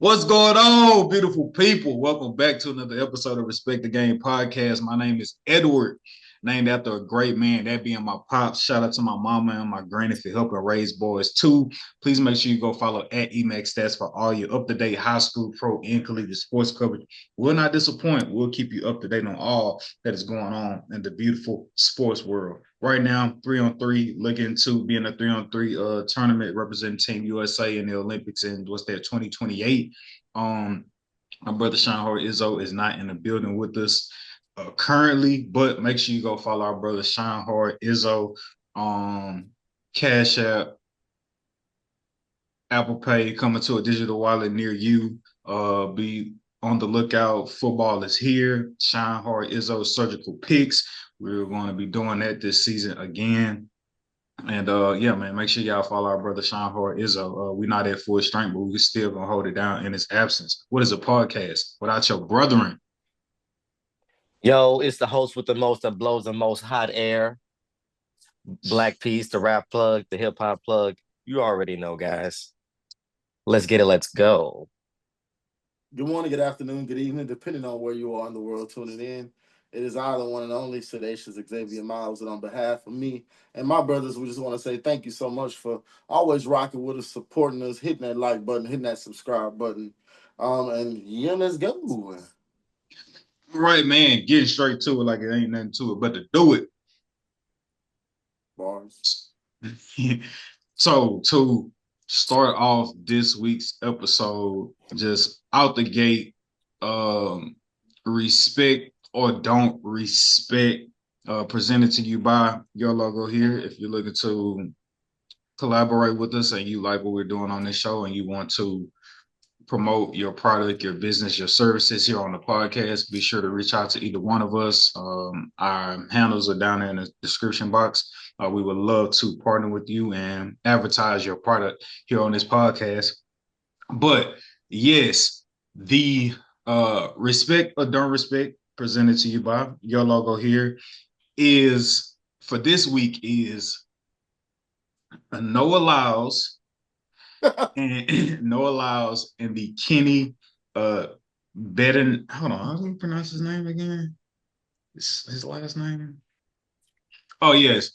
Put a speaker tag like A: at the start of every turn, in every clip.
A: What's going on, beautiful people? Welcome back to another episode of Respect the Game podcast. My name is Edward, named after a great man, that being my pops. Shout out to my mama and my granny for helping raise boys too. Please make sure you go follow at Emax Stats for all your up-to-date high school, pro, and collegiate sports coverage. We'll not disappoint. We'll keep you up to date on all that is going on in the beautiful sports world. Right now, 3-on-3, looking to be in a 3-on-3 tournament representing Team USA in the Olympics in what's that 2028. My brother Sean Hart Izzo is not in the building with us currently, but make sure you go follow our brother Sean Hart Izzo on Cash App, Apple Pay, coming to a digital wallet near you. Be on the lookout. Football is here. Sean Hart Izzo Surgical Picks. We're going to be doing that this season again. And yeah, man, make sure y'all follow our brother Sean Hart Izzo. We're not at full strength, but we're still gonna hold it down in his absence. What is a podcast without your brethren?
B: Yo, it's the host with the most that blows the most hot air. Black Peace, the rap plug, the hip hop plug. You already know, guys. Let's get it. Let's go.
C: Good morning, good afternoon, good evening, depending on where you are in the world tuning in. It is I, the one and only Sedacious Xavier Miles, and on behalf of me and my brothers, we just want to say thank you so much for always rocking with us, supporting us, hitting that like button, hitting that subscribe button. And yeah, let's go.
A: Right, man, getting straight to it like it ain't nothing to it, but to do it.
C: Bars.
A: So to start off this week's episode, just out the gate, respect or don't respect, presented to you by your logo here. If you're looking to collaborate with us and you like what we're doing on this show and you want to promote your product, your business, your services here on the podcast, be sure to reach out to either one of us. Our handles are down there in the description box. We would love to partner with you and advertise your product here on this podcast. But yes, the respect or don't respect presented to you by your logo here is for this week is no allows and no allows in the Kenny Bedden. Hold on, how do you pronounce his name again? His last name? Oh yes.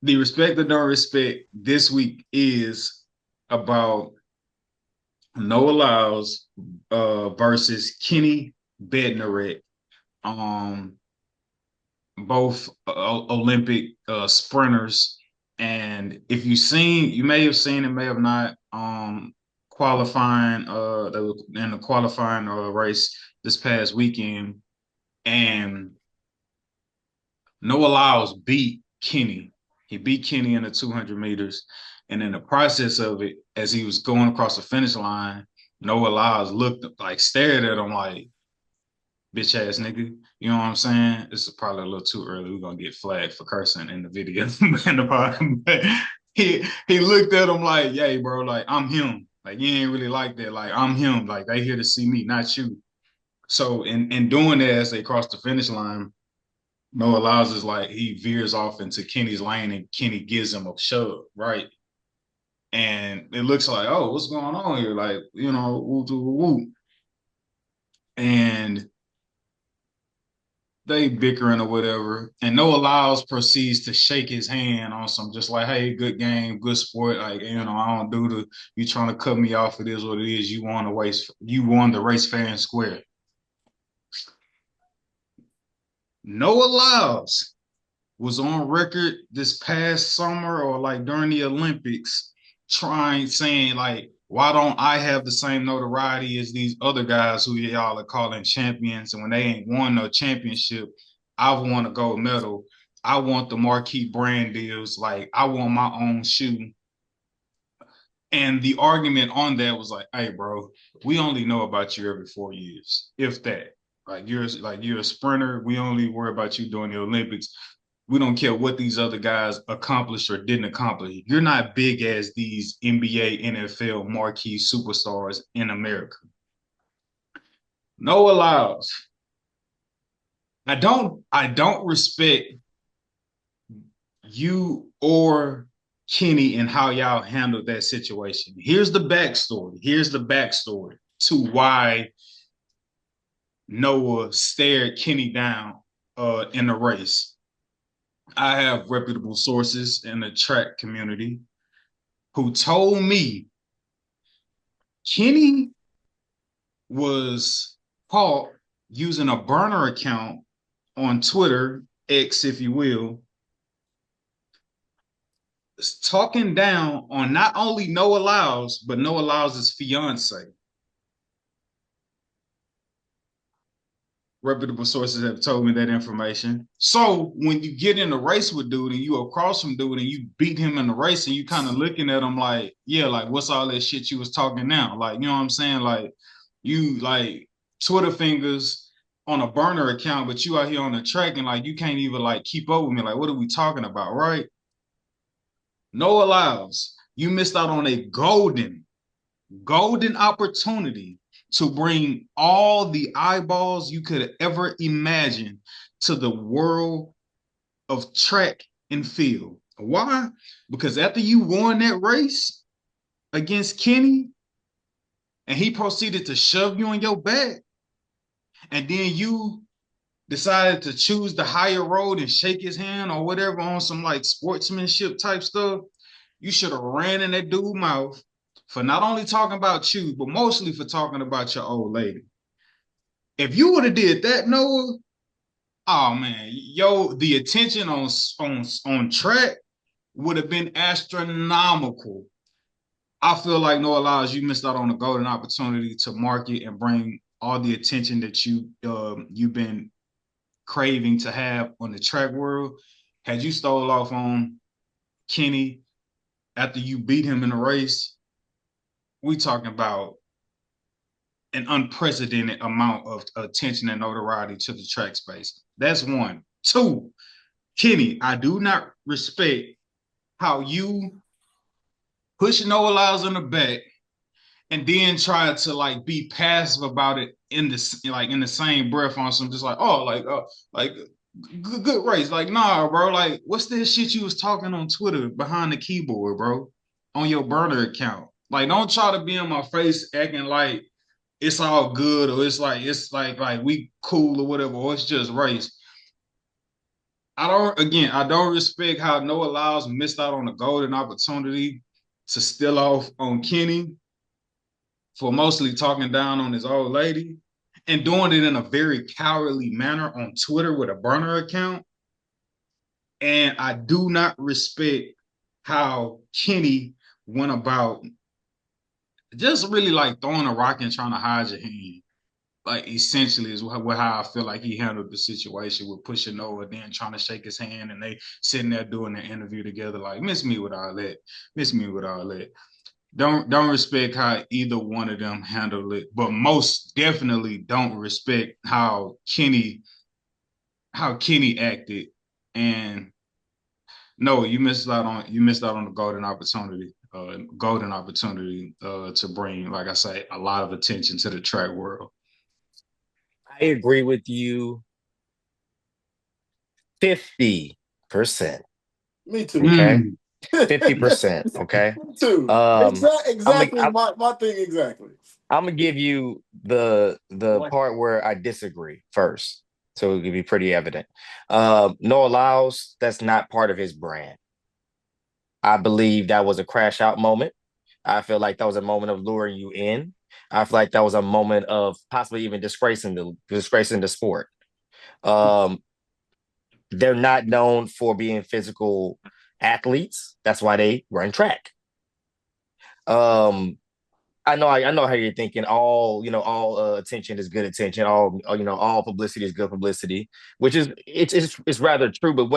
A: The respect or don't respect this week is about no allows versus Kenny Bednarik. Both Olympic sprinters. And if you may have seen and may have not, qualifying, they were in the qualifying race this past weekend, and Noah Lyles beat Kenny. He beat Kenny in the 200 meters, and in the process of it, as he was going across the finish line, Noah Lyles stared at him like, bitch ass nigga. You know what I'm saying? This is probably a little too early. We're gonna get flagged for cursing in the video in the podcast. But he looked at him like, "Yay, bro, like I'm him. Like you ain't really like that. Like I'm him. Like they here to see me, not you." So in doing that, as they cross the finish line, Noah Lyles is like he veers off into Kenny's lane, and Kenny gives him a shove, right? And it looks like, oh, what's going on here? Like, woo, woo, woo. And they bickering or whatever, and Noah Lyles proceeds to shake his hand on some, just like, hey, good game, good sport. Like, I don't do the you trying to cut me off. It is what it is. You won the race fair and square. Noah Lyles was on record this past summer or like during the Olympics saying like, why don't I have the same notoriety as these other guys who y'all are calling champions? And when they ain't won no championship, I've won a gold medal. I want the marquee brand deals. Like I want my own shoe. And the argument on that was like, hey, bro, we only know about you every 4 years, if that. You're a sprinter. We only worry about you during the Olympics. We don't care what these other guys accomplished or didn't accomplish. You're not big as these NBA, NFL marquee superstars in America. No allows. I don't respect you or Kenny and how y'all handled that situation. Here's the backstory. Here's the backstory to why Noah stared Kenny down in the race. I have reputable sources in the track community who told me Kenny was caught using a burner account on Twitter, X, if you will, talking down on not only Noah Lyles, but Noah Lyles' fiance. Reputable sources have told me that information. So when you get in a race with dude and you across from dude and you beat him in the race and you kind of looking at him like, yeah, like what's all that shit you was talking now? Like, you know what I'm saying? Like you like Twitter fingers on a burner account, but you out here on the track and like you can't even like keep up with me. Like, what are we talking about, right? Noah Lyles, you missed out on a golden opportunity to bring all the eyeballs you could ever imagine to the world of track and field. Why? Because after you won that race against Kenny and he proceeded to shove you on your back, and then you decided to choose the higher road and shake his hand or whatever on some like sportsmanship type stuff, you should have ran in that dude's mouth for not only talking about you, but mostly for talking about your old lady. If you would have did that, Noah, oh man, yo, the attention on track would have been astronomical. I feel like Noah Lyles, you missed out on a golden opportunity to market and bring all the attention that you've been craving to have on the track world. Had you stole off on Kenny after you beat him in the race, we talking about an unprecedented amount of attention and notoriety to the track space. That's one. Two, Kenny, I do not respect how you push Noah Lyles in the back and then try to like be passive about it in the same breath on some just like like good race. Like, nah, bro. Like, what's this shit you was talking on Twitter behind the keyboard, bro? On your burner account. Like, don't try to be in my face acting like it's all good or it's like we cool or whatever, or it's just race. I don't respect how Noah Lyles missed out on a golden opportunity to steal off on Kenny for mostly talking down on his old lady and doing it in a very cowardly manner on Twitter with a burner account. And I do not respect how Kenny went about just really like throwing a rock and trying to hide your hand. Like essentially is how I feel like he handled the situation with pushing over, then trying to shake his hand, and they sitting there doing the interview together. Like miss me with all that, miss me with all that. Don't respect how either one of them handled it, but most definitely don't respect how Kenny acted. And no, you missed out on the golden opportunity to bring, like I say, a lot of attention to the track world.
B: I agree with you 50%.
C: Me too.
B: Okay.
A: Mm.
B: 50%. Okay.
C: Me too.
B: Um, I'm
C: Exactly
B: I'm,
C: my thing exactly.
B: I'm gonna give you the part where I disagree first. So it could be pretty evident. Noah Lyles, that's not part of his brand. I believe that was a crash out moment. I feel like that was a moment of luring you in. I feel like that was a moment of possibly even disgracing the sport. Um, they're not known for being physical athletes. That's why they run track. Um, I know how you're thinking. All attention is good attention. All publicity is good publicity, which is it's rather true. But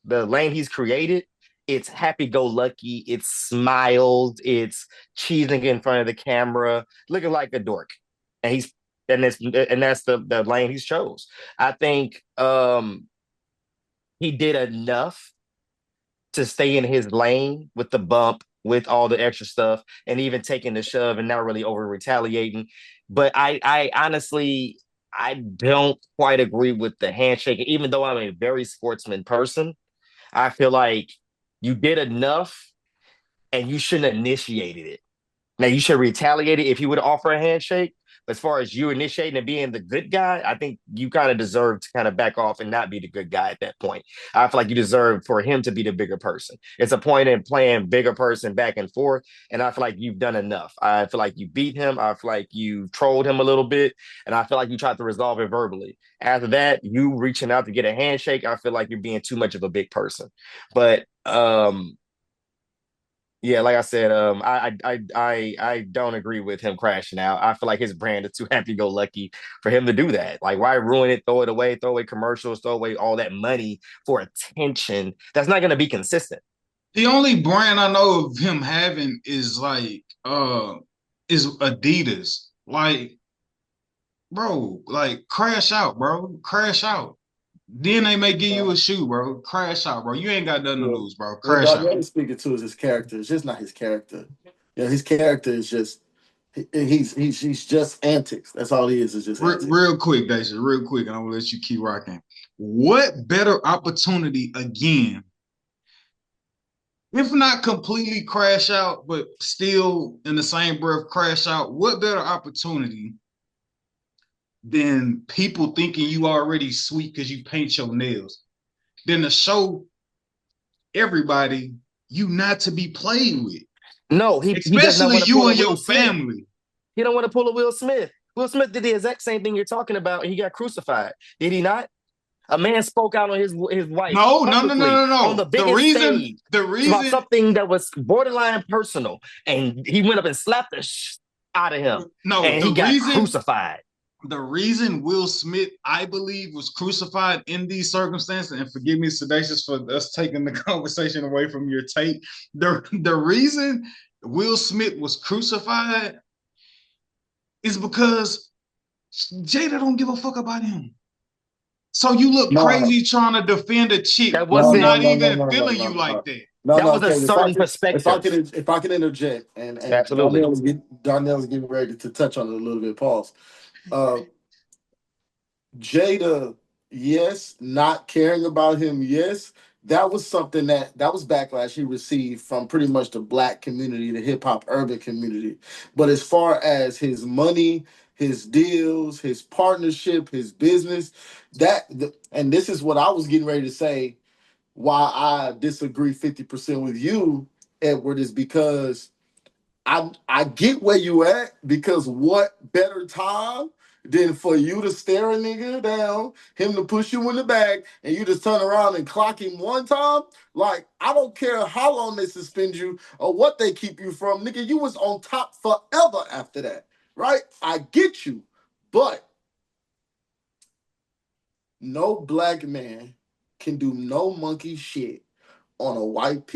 B: the lane he's created, it's happy go lucky. It's smiles. It's cheesing in front of the camera, looking like a dork, and that's the lane he's chose. I think he did enough to stay in his lane with the bump, with all the extra stuff, and even taking the shove and not really over retaliating. But I honestly, I don't quite agree with the handshake. Even though I'm a very sportsman person, I feel like you did enough and you shouldn't have initiated it. Now you should retaliate it if he would offer a handshake. But as far as you initiating and being the good guy, I think you kind of deserve to kind of back off and not be the good guy at that point. I feel like you deserve for him to be the bigger person. It's a point in playing bigger person back and forth, and I feel like you've done enough. I feel like you beat him. I feel like you trolled him a little bit, and I feel like you tried to resolve it verbally. After that, you reaching out to get a handshake, I feel like you're being too much of a big person. But yeah, like I said, I don't agree with him crashing out. I feel like his brand is too happy go lucky for him to do that. Like, why ruin it, throw it away, throw away commercials, throw away all that money for attention that's not gonna be consistent.
A: The only brand I know of him having is like is Adidas. Like, bro, like crash out, bro. Crash out. Then they may give you a shoe, bro. Crash out, bro. You ain't got nothing to
C: Yeah.
A: lose, bro.
C: What
A: Crash out.
C: Danielle is speaking to is his character. It's just not his character. His character is just he's just antics. That's all he is just antics.
A: Real quick, Daisy, real quick, and I'm gonna let you keep rocking. What better opportunity again, if not completely crash out, but still in the same breath crash out? What better opportunity than people thinking you already sweet because you paint your nails, than to show everybody you not to be played with,
B: No, he does not
A: especially
B: want to
A: you
B: pull a
A: and
B: Will
A: your
B: Smith.
A: family.
B: He don't want to pull a Will Smith. Will Smith did the exact same thing you're talking about, and he got crucified. Did he not? A man spoke out on his wife
A: No, no, no, no,
B: publicly
A: no,
B: on the
A: no.
B: biggest stage
A: The
B: about
A: reason,
B: something that was borderline personal, and he went up and slapped the out of him,
A: no,
B: and he got crucified.
A: the reason Will Smith, I believe, was crucified in these circumstances, and forgive me, Sedacious, for us taking the conversation away from your tape. The reason Will Smith was crucified is because Jada don't give a fuck about him. So you look
C: No,
A: crazy trying to defend a chick
B: That
A: who
B: wasn't
A: not even feeling you like
C: no.
A: that.
C: No,
B: that
C: no,
B: was a
C: okay.
B: certain perspective.
C: If I can interject, and
B: Absolutely.
C: Darnell is getting ready to touch on it a little bit. Pause. Uh, Jada, yes, not caring about him, yes. That was something that was backlash he received from pretty much the black community, the hip hop urban community. But as far as his money, his deals, his partnership, his business, and this is what I was getting ready to say why I disagree 50% with you, Edward, is because I get where you at, because what better time than for you to stare a nigga down, him to push you in the back, and you just turn around and clock him one time? Like, I don't care how long they suspend you or what they keep you from, nigga, you was on top forever after that, right? I get you, but no black man can do no monkey shit on a white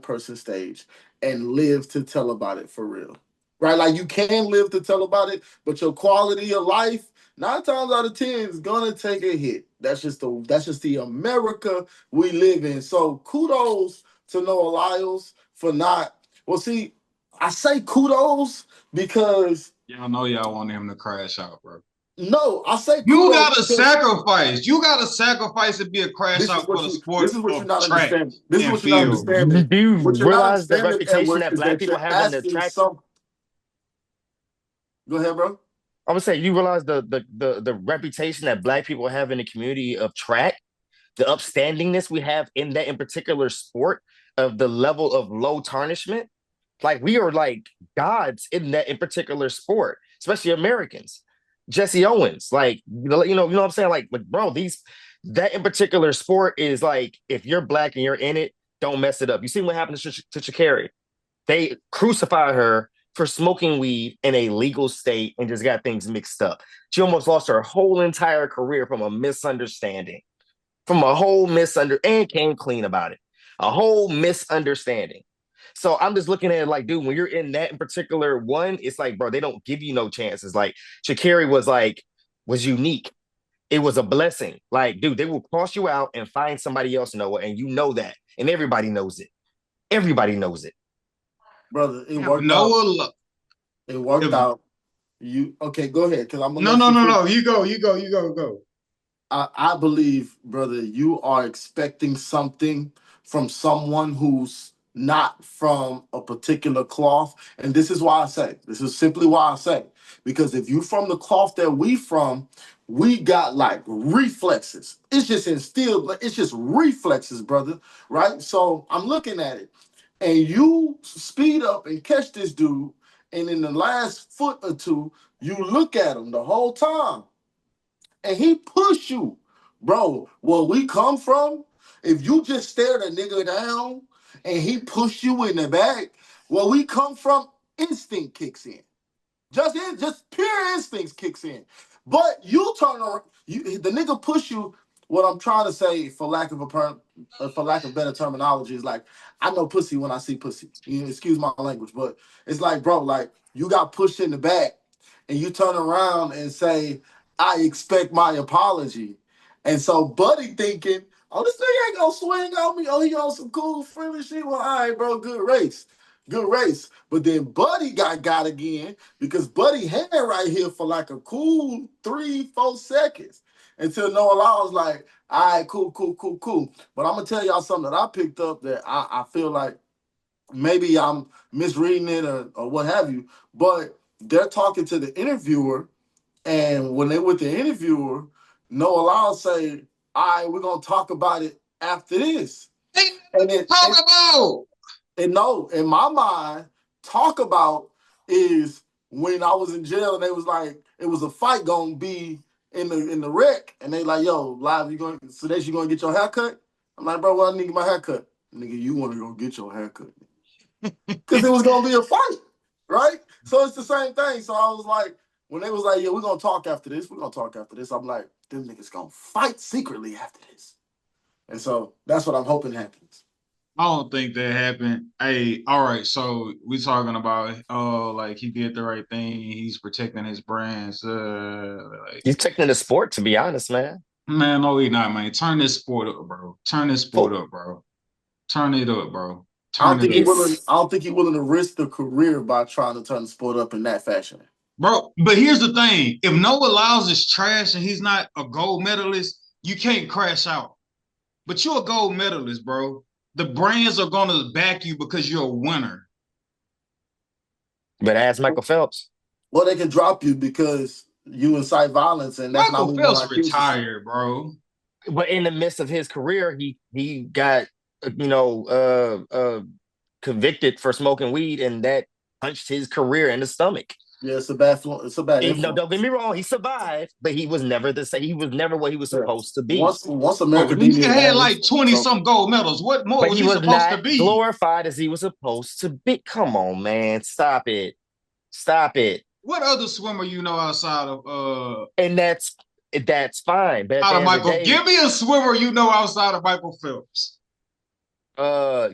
C: person stage and live to tell about it for real. Right? Like, you can live to tell about it, but your quality of life, 9 times out of 10, is gonna take a hit. That's just the America we live in. So kudos to Noah Lyles for not, well, see, I say kudos because,
A: Y'all know y'all want him to crash out, bro.
C: no, I say
A: You
C: kudos
A: gotta
C: because
A: sacrifice. You gotta sacrifice and be a crash out for the sport
C: this is what you're
A: of
C: not
A: track
C: understanding. This is
A: and
C: what you're not
A: field.
C: understanding.
B: Do you
C: What you're not
B: realize the
C: understanding,
B: reputation
C: Edward,
B: that
C: is
B: black
C: that
B: people
C: you're
B: have in the
C: asking
B: track?
C: some. Go ahead, bro.
B: I would say you realize the reputation that black people have in the community of track, the upstandingness we have in that in particular sport, of the level of low tarnishment. Like, we are like gods in that in particular sport, especially Americans. Jesse Owens, like, you know what I'm saying? Like, bro, that in particular sport is like, if you're black and you're in it, don't mess it up. You see what happened to Shakari? They crucified her for smoking weed in a legal state and just got things mixed up. She almost lost her whole entire career from a misunderstanding, and came clean about it. A whole misunderstanding. So I'm just looking at it like, dude, when you're in that in particular one, it's like, bro, they don't give you no chances. Like, Shakari was unique. It was a blessing. Like, dude, they will cross you out and find somebody else, Noah, and you know that. And everybody knows it. Everybody knows it.
C: Brother, it
A: If
C: worked out.
A: Noah,
C: It worked
A: if
C: out. You okay, go ahead, because I'm gonna
A: no,
C: let
A: no,
C: you
A: no,
C: finish.
A: no, you go.
C: I believe, brother, you are expecting something from someone who's not from a particular cloth. And this is why I say, this is simply why I say, because if you from the cloth that we from, we got like reflexes. It's just instilled, but it's just reflexes, brother. Right? So I'm looking at it, and you speed up and catch this dude, and in the last foot or two, you look at him the whole time, and he push you, bro. Where we come from, if you just stare the nigga down and he push you in the back, where we come from, instinct kicks in. Just pure instincts kicks in. But you turn around, the nigga push you. What I'm trying to say, for lack of better terminology, is like I know pussy when I see pussy. You know, excuse my language, but it's like, bro, like you got pushed in the back, and you turn around and say, "I expect my apology," and so Buddy thinking, "Oh, this nigga ain't gonna swing on me. Oh, he on some cool friendly shit. Well, all right, bro, good race." Good race. But then Buddy got again because Buddy had right here for like a cool 3-4 seconds until Noah Law was like, all right, cool, cool, cool, cool. But I'm gonna tell y'all something that I picked up that I feel like maybe I'm misreading it or what have you. But they're talking to the interviewer, and when they with the interviewer, Noah Law say, all right, we're gonna talk about it after this.
A: Ain't
C: And it,
A: talk
C: and,
A: about.
C: and no, in my mind, talk about is when I was in jail and they was like, it was a fight gonna be in the wreck, and they like, yo, live, you going so that you gonna get your haircut? I'm like, bro, well, I need my haircut. Nigga, you wanna go get your haircut. Cause it was gonna be a fight, right? So it's the same thing. So I was like, when they was like, yeah, we're gonna talk after this, we're gonna talk after this, I'm like, them niggas gonna fight secretly after this. And so that's what I'm hoping happens.
A: I don't think that happened. Hey, all right. So we talking about like he did the right thing. He's protecting his brands. Like,
B: He's taking the sport, to be honest, man.
A: man, no, he not, man. Turn this sport up, bro. Turn this sport
B: For
A: up, bro. Turn it up, bro.
C: I don't
A: Turn it
C: think he
A: up,
C: willing.
B: it's
C: I don't think he willing to risk the career by trying to turn the sport up in that fashion.
A: bro. But here's the thing: if Noah Lyles is trash and he's not a gold medalist, you can't crash out. But you're a gold medalist, bro. The brands are gonna back you because you're a winner.
B: but ask Michael Phelps.
C: Well, they can drop you because you incite violence, and that's not
A: Michael
C: what we want
A: Phelps
C: our kids to see.
A: retired, bro.
B: But in the midst of his career, he got convicted for smoking weed, and that punched his career in the stomach.
C: Yeah, it's a bad. It's a bad
B: And no, don't get
C: influence.
B: me wrong, he survived, but he was never the same. He was never what he was
C: Yeah.
B: supposed to be.
C: Once
A: Oh,
C: America
A: the
C: deemed
A: nigga
C: it a
A: had
C: bad
A: like
C: influence,
A: 20
C: so
A: some gold medals. What more
B: But
A: was
B: he
A: he
B: was
A: supposed to
B: not
A: be?
B: glorified as he was supposed to be. Come on, man. Stop it. Stop it.
A: What other swimmer you know outside of
B: And that's fine. But at
A: out
B: the
A: of
B: end of the
A: Michael?
B: day,
A: Give me a swimmer you know outside of Michael Phelps.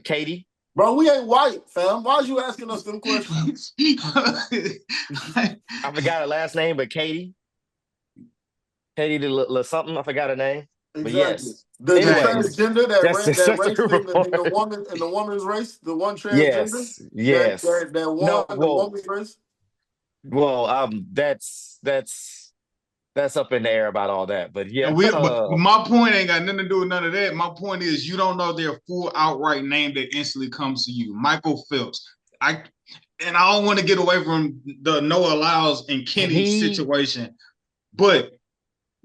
B: Katie.
C: bro, we ain't white, fam. Why is you asking us them questions?
B: I forgot her last name, but Katie. Katie the something. I forgot her name. But
C: Exactly.
B: yes.
C: The
A: exactly.
B: Anyways,
C: transgender that
B: that's
C: ran
B: just
C: that
B: that's the
C: raced
B: group of
C: in the woman in the woman's race, the one transgender
B: Yes,
C: that
B: yes.
C: that won
B: No,
C: the
B: well,
C: woman's race.
B: that's up in the air about all that. But yeah,
A: But my point ain't got nothing to do with none of that. My point is you don't know their full outright name that instantly comes to you. Michael Phelps. I I don't want to get away from the Noah Lyles and Kenny
B: he
A: situation, but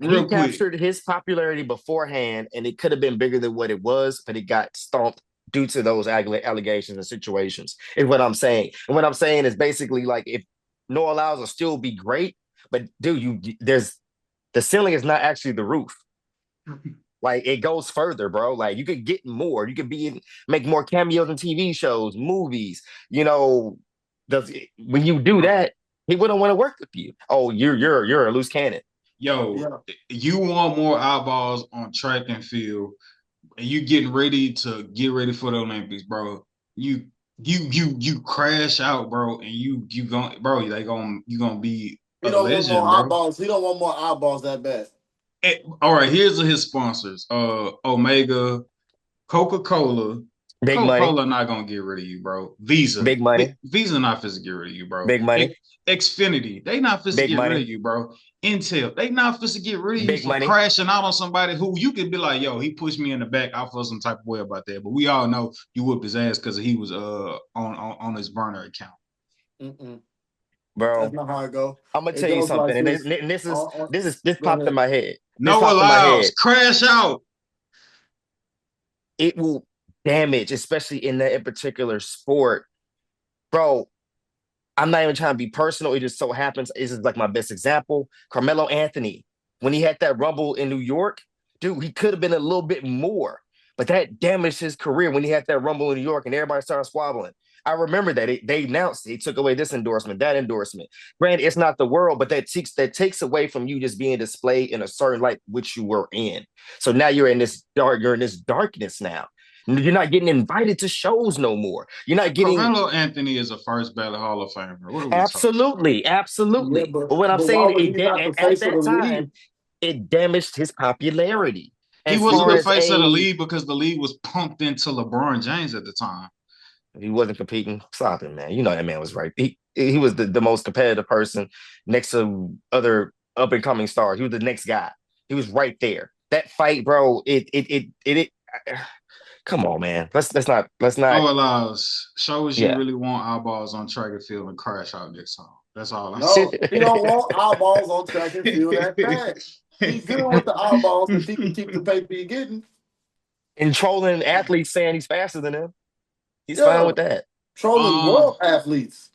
B: he
A: real quick,
B: captured his popularity beforehand, and it could have been bigger than what it was, but it got stomped due to those allegations and situations. Is what I'm saying. And what I'm saying is basically like if Noah Lyles will still be great, but dude, there's the ceiling is not actually the roof. Like it goes further, bro. Like you could get more. You could make more cameos in TV shows, movies. You know, when you do that, he wouldn't want to work with you. Oh, you're a loose cannon.
A: yo,
C: Yeah.
A: you want more eyeballs on track and field, and you getting ready to get ready for the Olympics, bro. You crash out, bro, and you going, bro. You gonna be
C: He
A: a
C: don't want more
A: legend, bro.
C: eyeballs. He don't want more eyeballs that bad.
A: All right, here's his sponsors: Omega, Coca Cola,
B: Big money,
A: Coca-Cola not gonna get rid of you, bro. Visa,
B: big money,
A: Visa not finna get rid of you, bro.
B: big money,
A: Xfinity, they not finna
B: big
A: get rid
B: money,
A: of you, bro. Intel, they not finna get rid of you
B: big
A: for
B: money.
A: crashing out on somebody who you could be like, yo, he pushed me in the back. I feel some type of way about that, but we all know you whooped his ass because he was on his burner account.
C: Mm-mm. That's
B: Bro,
C: not how it go.
B: I'm gonna
C: It
B: tell you
C: goes like
B: something, and
C: this.
B: this
C: Go
B: popped in
C: ahead.
B: my head. This
A: No
B: popped in my
A: allows,
B: head.
A: crash out.
B: It will damage, especially in that in particular sport, bro. I'm not even trying to be personal. It just so happens this is like my best example. Carmelo Anthony, when he had that rumble in New York, dude, he could have been a little bit more, but that damaged his career when he had that rumble in New York and everybody started squabbling. I remember that they announced they took away this endorsement, that endorsement. Granted, it's not the world, but that takes away from you just being displayed in a certain light which you were in. So now you're in this darkness now. You're not getting invited to shows no more. You're not getting
A: Carmelo Anthony is a first ballot Hall of Famer. What are we talking
B: absolutely,
C: Yeah,
B: absolutely. But what I'm
C: but why
B: saying,
C: would he not the
B: at
C: face of the
B: that time,
C: league?
B: it damaged his popularity
A: He
B: as
A: wasn't
B: far
A: the
B: as
A: face of the league because the league was pumped into LeBron James at the time.
B: he wasn't competing. Stop it, man. You know that man was right. He was the most competitive person next to other up and coming stars. He was the next guy. He was right there. That fight, bro. It come on, man. Let's not.
A: No allows. Show us you
B: Yeah.
A: really want eyeballs on track and field and crash out next time. That's all I'm
C: No, he don't
A: saying.
C: want eyeballs on track and field that bad. He's good with the eyeballs if he can keep the paper he getting.
B: And trolling athletes saying he's faster than him. He's fine
C: Yeah,
B: with that.
C: trolling
A: um,
C: world athletes.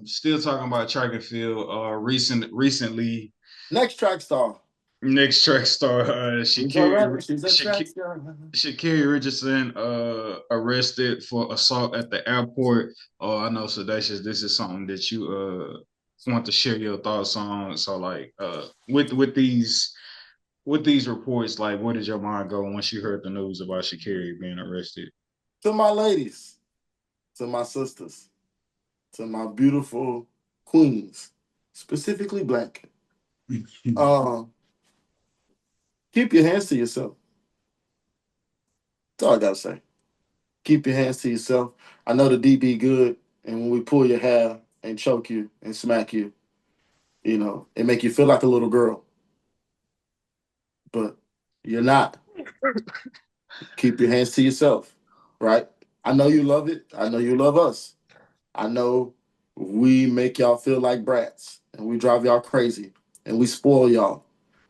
A: Still talking about track and field. Recently,
C: Next track star.
A: next track star,
C: She's a rapper. She's a track star.
A: Shakiri Richardson, arrested for assault at the airport. I know, Sedacious, this is something that you want to share your thoughts on. So, like, with these reports, like, where did your mind go once you heard the news about Shakiri being arrested?
C: To my ladies, to my sisters, to my beautiful queens, specifically black. Um, keep your hands to yourself. That's all I gotta say. Keep your hands to yourself. I know the DB good, and when we pull your hair and choke you and smack you, it make you feel like a little girl, but you're not. Keep your hands to yourself, right? I know you love it. I know you love us. I know we make y'all feel like brats, and we drive y'all crazy, and we spoil y'all,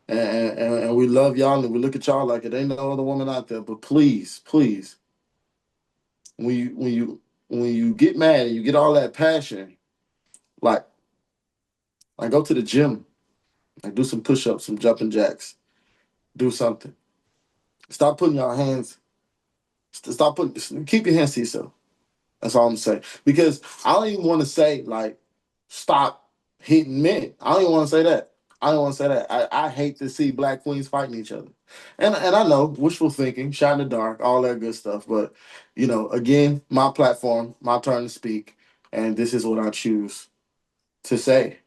C: and we love y'all, and we look at y'all like it ain't no other woman out there. But please, please, when you get mad and you get all that passion, like go to the gym, like do some push-ups, some jumping jacks, do something. Stop putting your hands. Stop putting. Keep your hands to yourself. That's all I'm saying. Because I don't even want to say like stop hitting men. I don't even want to say that. I don't want to say that. I hate to see black queens fighting each other. And I know wishful thinking, shot in the dark, all that good stuff. But again, my platform, my turn to speak, and this is what I choose to say.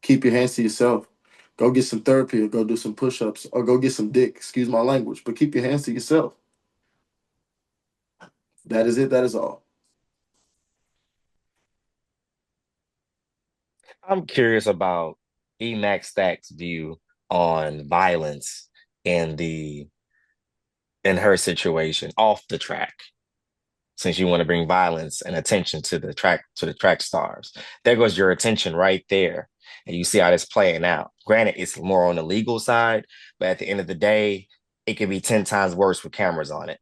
C: Keep your hands to yourself. Go get some therapy or go do some push-ups or go get some dick. Excuse my language, but keep your hands to yourself. That is it. That is all.
B: I'm curious about Emax Stack's view on violence in the in her situation off the track, since you want to bring violence and attention to the track stars. There goes your attention right there. And you see how this playing out. Granted, it's more on the legal side, but at the end of the day, it could be 10 times worse with cameras on it.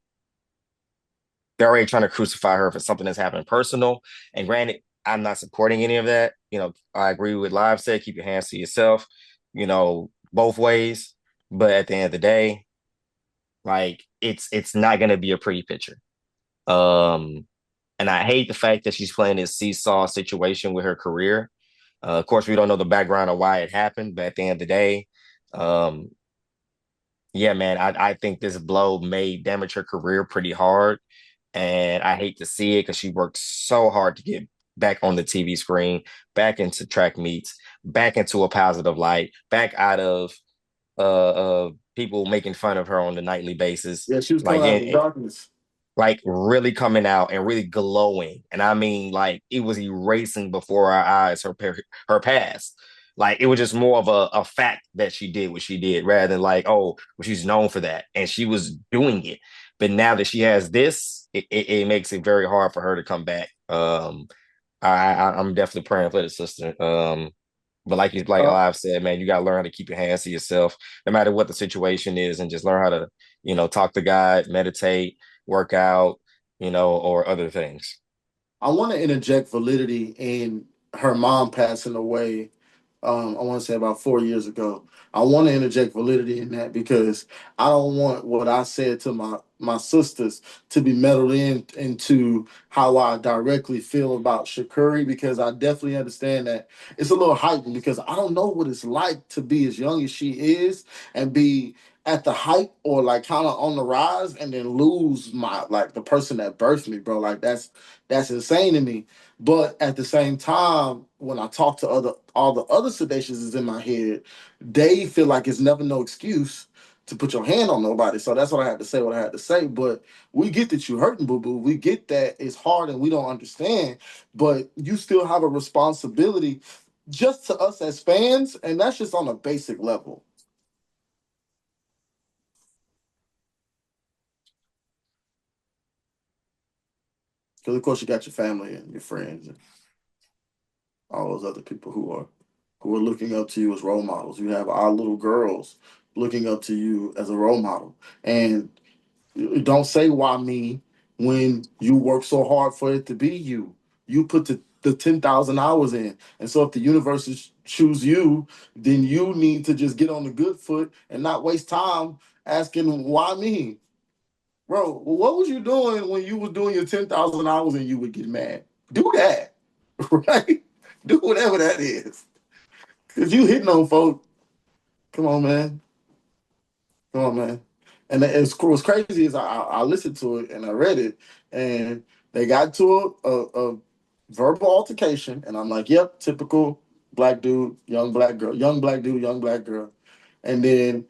B: They're already trying to crucify her for something that's happened personal. And granted, I'm not supporting any of that. I agree with Live said, keep your hands to yourself, both ways. But at the end of the day, like it's not gonna be a pretty picture. Um, and I hate the fact that she's playing this seesaw situation with her career. Of course, we don't know the background of why it happened, but at the end of the day, um, yeah, man, I think this blow may damage her career pretty hard. And I hate to see it because she worked so hard to get back on the TV screen, back into track meets, back into a positive light, back out of people making fun of her on a nightly basis,
C: Yeah, she was
B: like
C: coming out of the darkness.
B: like really coming out and really glowing. And I mean, like it was erasing before our eyes her past. Like it was just more of a fact that she did what she did rather than like, oh, well, she's known for that. And she was doing it. But now that she has this, it makes it very hard for her to come back. I'm definitely praying for the sister. But like
C: Uh,
B: I've said, man, you gotta learn how to keep your hands to yourself, no matter what the situation is, and just learn how to, talk to God, meditate, work out, or other things.
C: I want to interject validity in her mom passing away. I want to say about 4 years ago. I want to interject validity in that because I don't want what I said to my sisters to be meddled into how I directly feel about Shakuri because I definitely understand that it's a little heightened because I don't know what it's like to be as young as she is and be at the height or like kind of on the rise and then lose my like the person that birthed me, bro. Like that's insane to me. But at the same time, when I talk to all the other sedations is in my head, they feel like it's never no excuse to put your hand on nobody. So that's what I had to say, what I had to say. But we get that you hurting, boo boo. We get that it's hard and we don't understand. But you still have a responsibility just to us as fans, and that's just on a basic level. Because of course you got your family and your friends and all those other people who are looking up to you as role models. You have our little girls looking up to you as a role model. And don't say why me when you work so hard for it to be you. You put the 10,000 hours in. And so if the universe is choose you, then you need to just get on the good foot and not waste time asking why me. Bro, what was you doing when you was doing your 10,000 hours and you would get mad? Do that, right? Do whatever that is. Cause you hitting on folk. Come on, man. Come on, man. And what's crazy is I listened to it and I read it, and they got to a verbal altercation, and I'm like, yep, typical black dude, young black girl, young black dude, young black girl. And then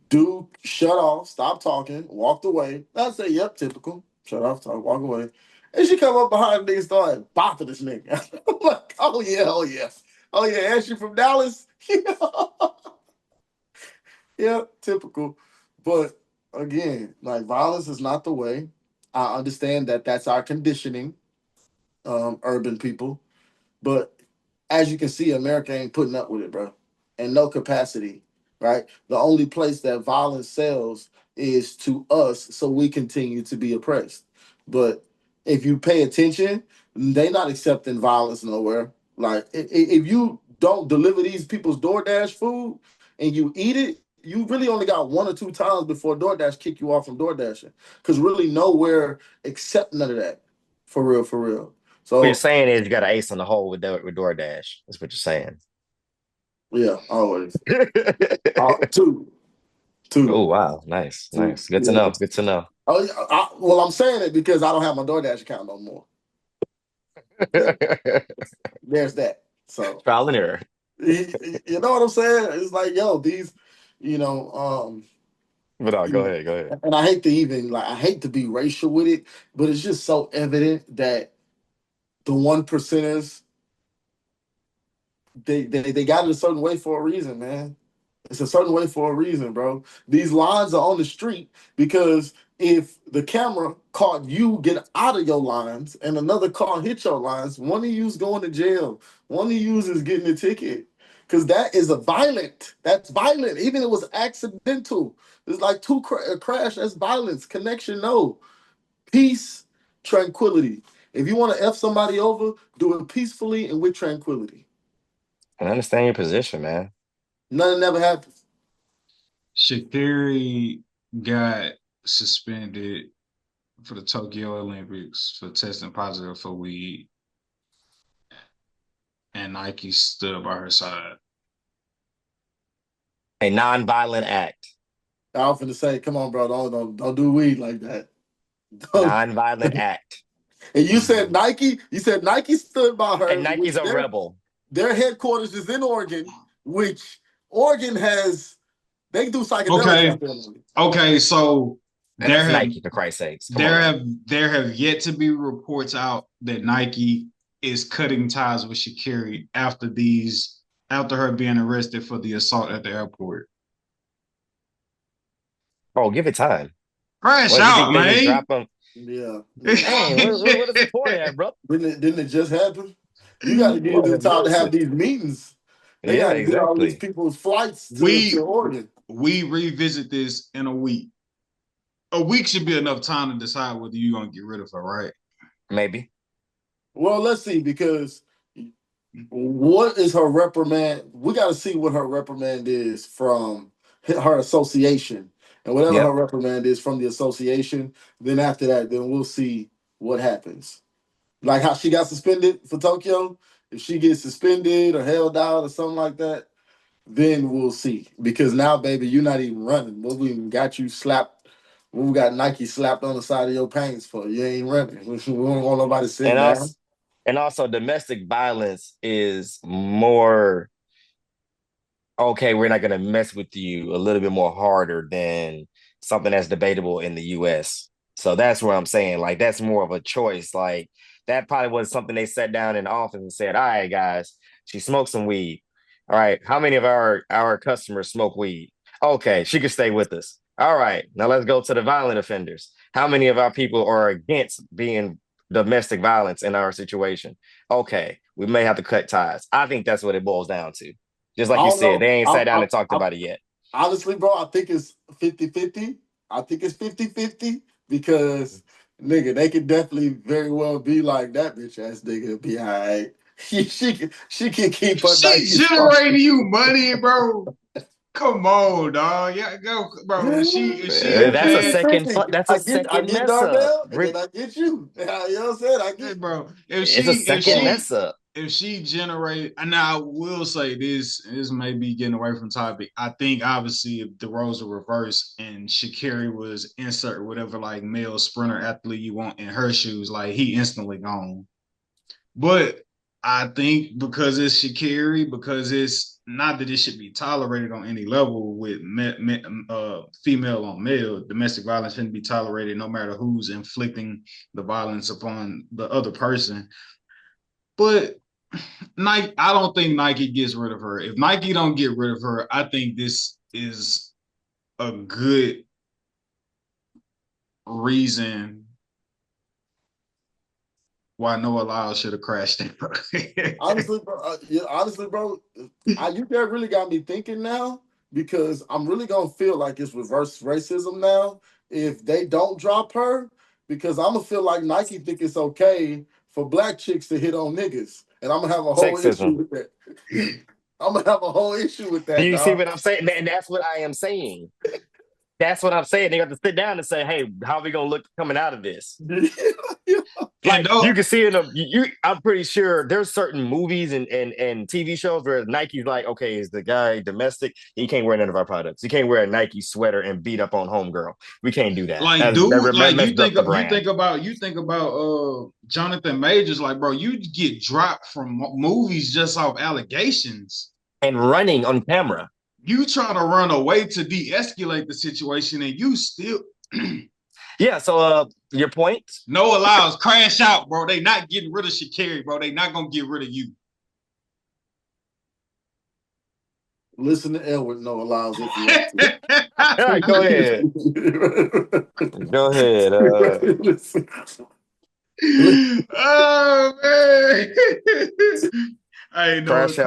C: dude shut off, stopped talking, walked away. I say, yep, typical. Shut off, talk, walk away. And she come up behind me and started bopping this nigga. I'm like, oh yeah, oh yeah. Oh yeah, and she from Dallas? Yeah, typical. But again, like violence is not the way. I understand that that's our conditioning, urban people. But as you can see, America ain't putting up with it, bro. And no capacity, right? The only place that violence sells is to us, so we continue to be oppressed. But if you pay attention, they not accepting violence nowhere. Like if you don't deliver these people's DoorDash food and you eat it, you really only got 1 or 2 times before DoorDash kick you off from DoorDashing. Cause really nowhere accept none of that. For real, for real.
B: What you're
C: So
B: saying is you got an ace in the hole with DoorDash. That's what you're saying.
C: yeah, always. Two,
B: Oh
C: two,
B: wow, nice,
C: two.
B: nice. Good to
C: Yeah.
B: know. Good to know.
C: Oh, yeah, well, I'm saying it because I don't have my DoorDash account no more. There, there's that. So
B: Trial and error.
C: you know what I'm saying? It's like, yo, these, you know,
B: But no,
C: you
B: go
C: know,
B: ahead, go ahead.
C: and I hate to even like I hate to be racial with it, but it's just so evident that the 1%ers they got it a certain way for a reason, man. It's a certain way for a reason, bro. These lines are on the street because if the camera caught you get out of your lines and another car hit your lines, one of you's going to jail. One of you's is getting a ticket. Because that is a violent. That's violent. Even if it was accidental. It's like a crash. That's violence. Connection, no. Peace, tranquility. If you want to F somebody over, do it peacefully and with tranquility.
B: I understand your position, man.
C: Nothing ever happens.
A: Shakiri got suspended for the Tokyo Olympics for testing positive for weed, and Nike stood by her side.
B: A non-violent act.
C: I was finna say, come on, bro, don't do weed like that. Don't.
B: Non-violent act.
C: And you said Nike. You said Nike stood by
B: And
C: her, which
B: Nike's a rebel.
C: their headquarters is in Oregon, which Oregon has They can do psychedelics
A: Okay,
C: out there. Maybe.
A: okay. So
B: And
A: there
B: that's
A: have
B: Nike, for Christ's sakes. Come on
A: there
B: now.
A: have there have yet to be reports out that Nike is cutting ties with Sha'Carri after her being arrested for the assault at the airport.
B: Oh, give it time.
A: Crash
B: What you think
A: out,
B: they just
A: man.
B: drop them?
C: Yeah, yeah.
B: Dang, what is the point of that, bro?
C: Didn't it just happen? You got to give
B: Lord
C: them
B: have
C: time to have
B: mercy.
C: these meetings. They
B: Yeah,
C: got to get all these
B: exactly.
C: people's flights to
A: we
C: Oregon.
A: we revisit this in a week. A week should be enough time to decide whether you're gonna get rid of her, right?
B: Maybe.
C: Well, let's see because what is her reprimand? We got to see what her reprimand is from her association, and whatever her
B: Yep.
C: reprimand is from the association. Then after that, then we'll see what happens. Like how she got suspended for Tokyo. If she gets suspended or held out or something like that, then we'll see. Because now, baby, you're not even running. What we even got you slapped? What we got Nike slapped on the side of your pants for? You ain't running. We don't want nobody sitting
B: And
C: down.
B: also, and also, domestic violence is more okay. We're not going to mess with you a little bit more harder than something that's debatable in the U.S. So that's where I'm saying, like, that's more of a choice. Like, that probably was something they sat down in the office and said, "All right, guys, she smoked some weed. All right, how many of our customers smoke weed? Okay, she could stay with us. All right, now let's go to the violent offenders. How many of our people are against being domestic violence in our situation? Okay, we may have to cut ties. I think that's what it boils down to. Just
C: I
B: like you
C: don't
B: said,
C: know.
B: they ain't sat down and talked about it yet.
C: Honestly, bro, I think it's 50-50. I think it's 50-50 because nigga, they could definitely very well be like that bitch ass nigga be all right. She can keep her
A: She
C: Nike stuff.
A: generating you money, bro. Come on, dog. Yeah, go, bro. If she
B: That's a
A: had,
B: second. That's a
C: I
B: second
C: get
B: mess up.
C: Darnell and then I get you. You know what I'm saying? I
A: hey,
C: get
A: bro,
B: It's a second mess up.
A: if she generate, and I will say this may be getting away from topic. I think obviously if the roles were reversed and Sha'Carri was insert whatever like male sprinter athlete you want in her shoes, like he instantly gone. But I think because it's Sha'Carri, because it's not that it should be tolerated on any level with female on male, domestic violence shouldn't be tolerated no matter who's inflicting the violence upon the other person. But Nike, I don't think Nike gets rid of her. If Nike don't get rid of her, I think this is a good reason why Noah Lyles should have crashed him.
C: honestly, bro. Yeah, honestly, bro. You that really got me thinking now because I'm really gonna feel like it's reverse racism now if they don't drop her because I'm gonna feel like Nike think it's okay for black chicks to hit on niggas, and I'm gonna have a whole issue
B: Sexism.
C: with that. I'm gonna have a whole issue with
B: Do
C: that,
B: you see
C: dog.
B: what I'm saying? And that's what I am saying. That's what I'm saying. They have to sit down and say, "Hey, how are we gonna look coming out of this?"
A: and
B: Like you
A: though,
B: can see in a I'm pretty sure there's certain movies and TV shows where Nike's like, okay, is the guy domestic? He can't wear none of our products. He can't wear a Nike sweater and beat up on homegirl. We can't do that.
A: like, dude,
B: That
A: like
B: messes up the brand.
A: you think about Jonathan Majors, like, bro, you get dropped from movies just off allegations.
B: And running on camera.
A: You trying to run away to de-escalate the situation, and you still
B: Yeah, so your point?
A: no allows crash out, bro. They not getting rid of Sha'Carri, bro. They not gonna get rid of you.
C: Listen to Edward No allows if you want
B: All right, go ahead.
C: to.
B: Go ahead.
C: Listen.
A: Oh man. Hey,
B: Crash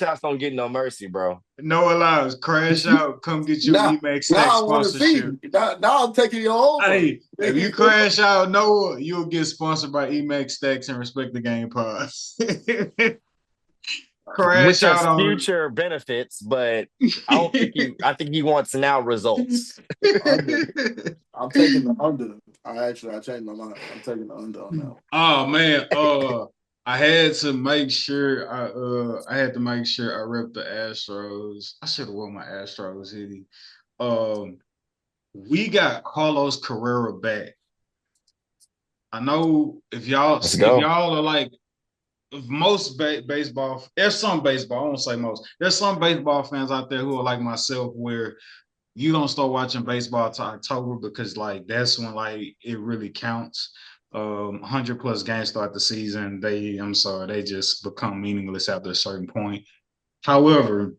B: outs don't get no mercy, bro.
A: no allows. Crash out. Come get your
C: Now,
A: Emacs
C: now
A: Stack
C: I want to see
A: sponsorship.
C: you. Now I'm taking you over.
A: Hey, if you crash out, Noah, you'll get sponsored by Emacs Stacks and Respect the Game Pods.
B: Which
A: Crash out
B: has
A: on.
B: future benefits, but I think he wants now results.
C: Under. I'm taking the under. I changed my mind. I'm taking the under on that.
A: Oh man, I had to make sure I had to make sure I rep the Astros. I should have worn my Astros hoodie. Um, we got Carlos Carrera back. I know
B: Let's
A: if
B: go.
A: y'all are like baseball, there's some baseball, I won't say most. There's some baseball fans out there who are like myself, where you don't start watching baseball till October because like that's when like it really counts. 100 plus games start the season. I'm sorry, they just become meaningless after a certain point. However,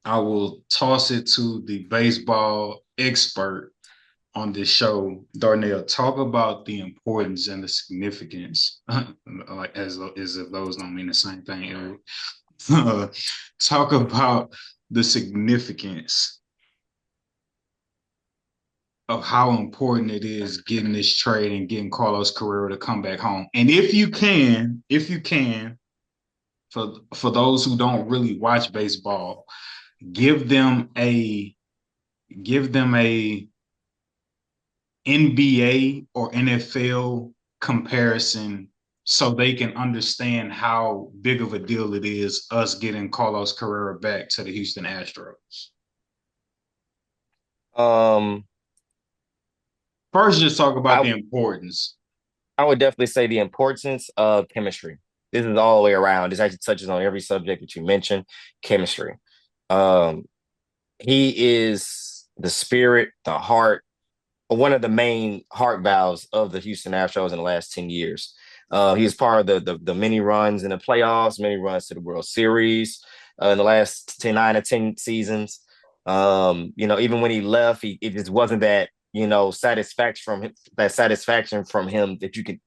A: I will toss it to the baseball expert on this show, Darnell. Talk about the importance and the significance, like as if those don't mean the same thing, Eric. Talk about the significance of how important it is getting this trade and getting Carlos Carrera to come back home. And if you can, for those who don't really watch baseball, give them a give them a NBA or NFL comparison so they can understand how big of a deal it is us getting Carlos Carrera back to the Houston Astros.
B: Um,
A: First, just talk about
B: I
A: the importance.
B: I would definitely say the importance of chemistry. This is all the way around. This actually touches on every subject that you mentioned. Chemistry. Um, he is the spirit, the heart, one of the main heart valves of the Houston Astros in the last 10 years. He was part of the many runs in the playoffs, many runs to the World Series in the last 9 or 10 seasons. Even when he left, it just wasn't that, satisfaction from him that you could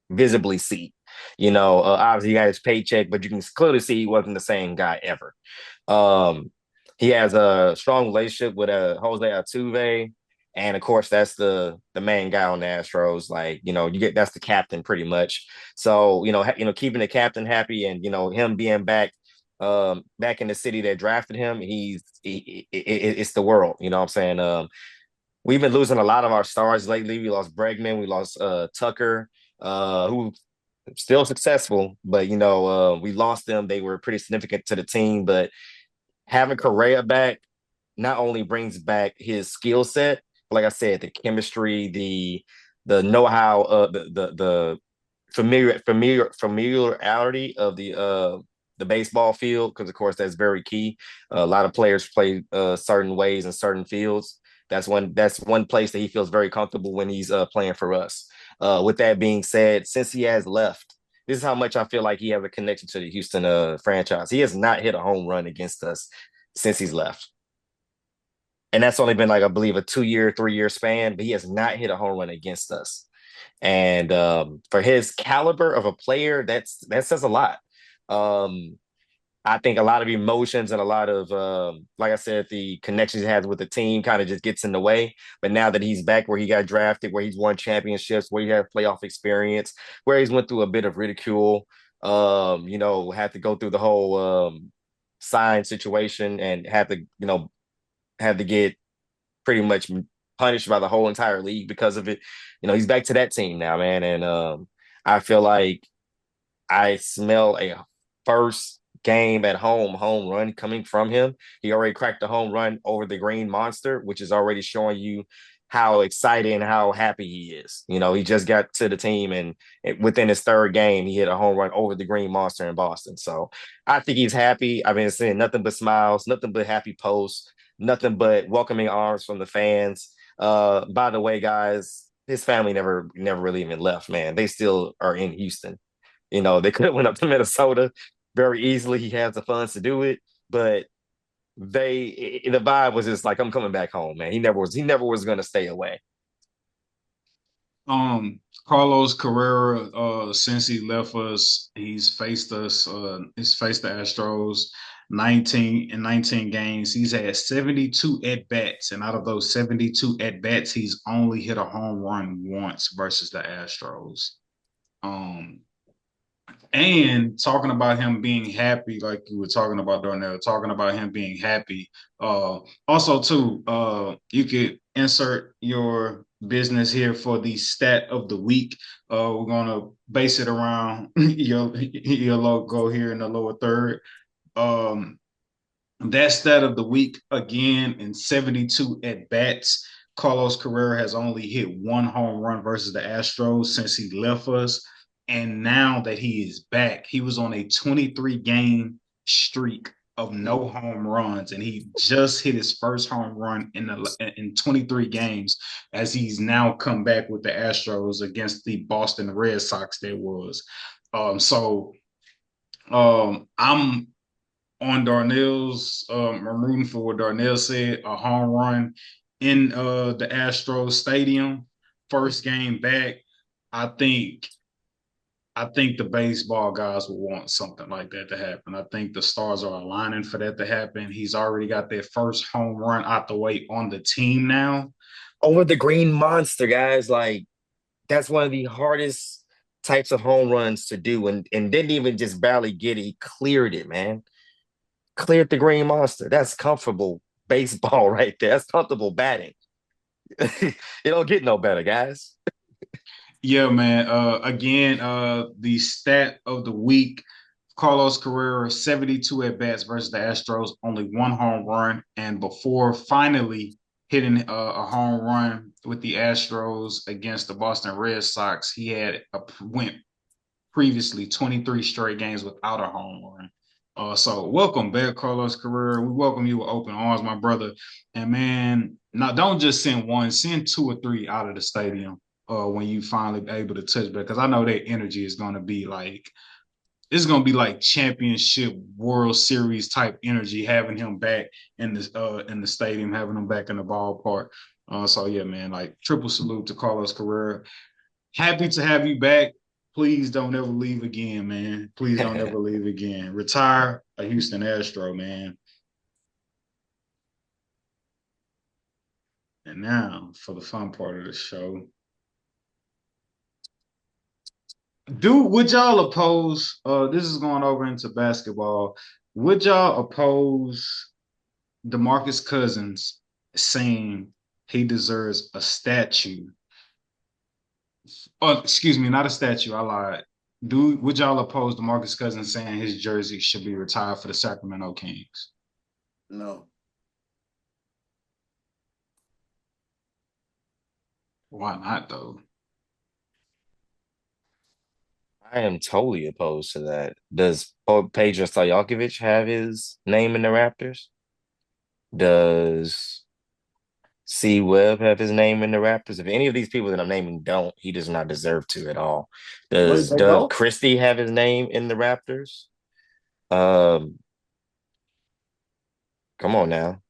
B: visibly see. Obviously he got his paycheck, but you can clearly see he wasn't the same guy ever. Um, he has a strong relationship with Jose Altuve, and of course that's the main guy on the Astros. Like that's the captain pretty much. So keeping the captain happy, and him being back in the city that drafted him, it's the world. You know what I'm saying? We've been losing a lot of our stars lately. We lost Bregman, we lost Tucker, who still successful, but we lost them. They were pretty significant to the team, but having Correa back not only brings back his skill set, but like I said, the chemistry, the know-how, the familiarity of the baseball field, because of course that's very key. A lot of players play certain ways in certain fields. That's one place that he feels very comfortable when he's playing for us. With that being said, since he has left, this is how much I feel like he has a connection to the Houston franchise. He has not hit a home run against us since he's left. And that's only been like, I believe, a 2-year, 3-year span, but he has not hit a home run against us. And for his caliber of a player, that says a lot. Um, I think a lot of emotions and a lot of, like I said, the connections he has with the team kind of just gets in the way. But now that he's back where he got drafted, where he's won championships, where he had playoff experience, where he's went through a bit of ridicule, had to go through the whole sign situation and had to get pretty much punished by the whole entire league because of it. He's back to that team now, man. And I feel like I smell a first game at home run coming from him. He already cracked a home run over the Green Monster, which is already showing you how excited and how happy he is. He just got to the team, and within his third game, he hit a home run over the Green Monster in Boston. So I think he's happy. I've been seeing nothing but smiles, nothing but happy posts, nothing but welcoming arms from the fans. By the way, guys, his family never really even left, man. They still are in Houston. They could have went up to Minnesota very easily. He has the funds to do it, but the vibe was just like, I'm coming back home, man. He never was going to stay away.
A: Carlos Carrera, since he left us, he's faced the Astros 19 games. He's had 72 at bats, and out of those 72 at bats, he's only hit a home run once versus the Astros. Um, and talking about him being happy, like you were talking about, Darnell, talking about him being happy. Also, too, you could insert your business here for the stat of the week. We're gonna base it around your logo here in the lower third. Um, that stat of the week again in 72 at bats. Carlos Carrera has only hit one home run versus the Astros since he left us. And now that he is back, he was on a 23 game streak of no home runs, and he just hit his first home run in 23 games as he's now come back with the Astros against the Boston Red Sox. That was so. I'm on Darnell's. I'm rooting for what Darnell said. A home run in the Astros stadium, first game back. I think I think the baseball guys will want something like that to happen. I think the stars are aligning for that to happen. He's already got their first home run out the way on the team now.
B: Over the Green Monster, guys. Like that's one of the hardest types of home runs to do, and didn't even just barely get it. He cleared it, man. Cleared the Green Monster. That's comfortable baseball right there. That's comfortable batting. It don't get no better, guys.
A: Yeah, man. Again, the stat of the week: Carlos Carrera, 72 at bats versus the Astros, only one home run, and before finally hitting a home run with the Astros against the Boston Red Sox, he had went previously 23 straight games without a home run. So welcome back, Carlos Carrera. We welcome you with open arms, my brother. And man, now don't just send one, send two or three out of the stadium when you finally able to touch back. Because I know that energy is going to be like it's going to be like championship World Series type energy having him back in the stadium, having him back in the ballpark. So yeah, man, like triple salute to Carlos Carrera. Happy to have you back. Please don't ever leave again, man. Please don't ever leave again. Retire a Houston Astro, man. And now for the fun part of the show. Would y'all oppose this is going over into basketball. Would y'all oppose DeMarcus Cousins saying he deserves a statue? Oh, excuse me, not a statue. I lied. Would y'all oppose DeMarcus Cousins saying his jersey should be retired for the Sacramento Kings?
C: No.
A: Why not though?
B: I am totally opposed to that. Does Pedro Stojakovic have his name in the Raptors? Does C Webb have his name in the Raptors? If any of these people that I'm naming don't, he does not deserve to at all.
C: Wait,
B: Does
C: they
B: Doug
C: don't?
B: Christie have his name in the Raptors? Um, Come on now.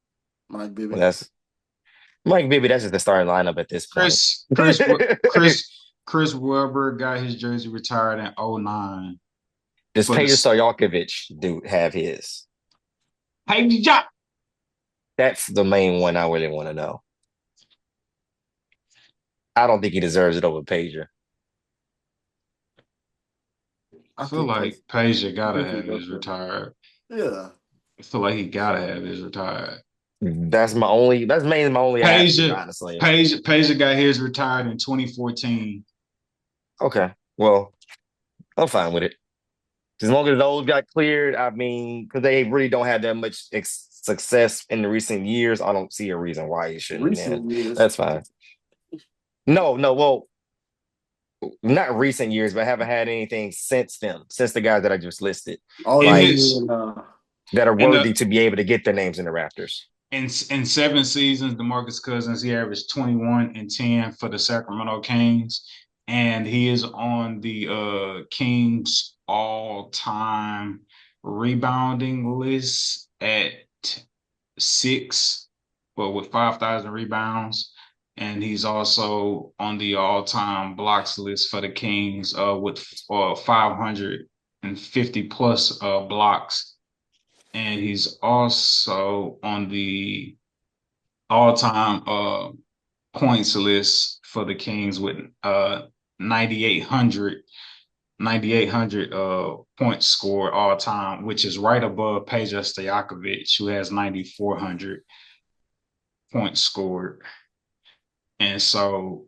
C: Mike
B: Well,
C: Bibby.
B: that's Mike Bibby. That's just the starting lineup at this point.
A: Chris Chris Chris Chris Webber got his jersey retired in '09
B: Does
A: for the
B: Peter Stojakovic do have his?
A: Hey Jock.
B: That's the main one I really want to know. I don't think he deserves it over Pager.
A: I
C: I
A: feel
C: think
A: like
C: Pace.
A: Peja
C: I
A: gotta
C: think he
A: have
C: does
A: his
C: that.
A: retired.
C: Yeah.
A: I feel like he gotta have his retired.
B: That's mainly my only asterisk,
A: Peja
B: honestly.
A: Peja got his retired in 2014.
B: Okay. Well, I'm fine with it. As long as those got cleared, I mean, because they really don't have that much success in the recent years, I don't see a reason why he shouldn't, man.
C: Recent years.
B: That's fine. No, no, well, not recent years, but I haven't had anything since them, since the guys that I just listed,
C: Oh,
A: In
C: you
B: like
A: his
C: mean
B: that are
A: in the
B: worthy to be able to get their names in the Raptors.
A: in 7 seasons, DeMarcus Cousins he averaged 21 and 10 for the Sacramento Kings, and he is on the Kings all-time rebounding list at six, well, with 5,000 rebounds. And he's also on the all-time blocks list for the Kings with 550 plus blocks. And he's also on the all-time points list for the Kings with 9,800 points scored all time, which is right above Peja Stojakovic, who has 9,400 points scored. And so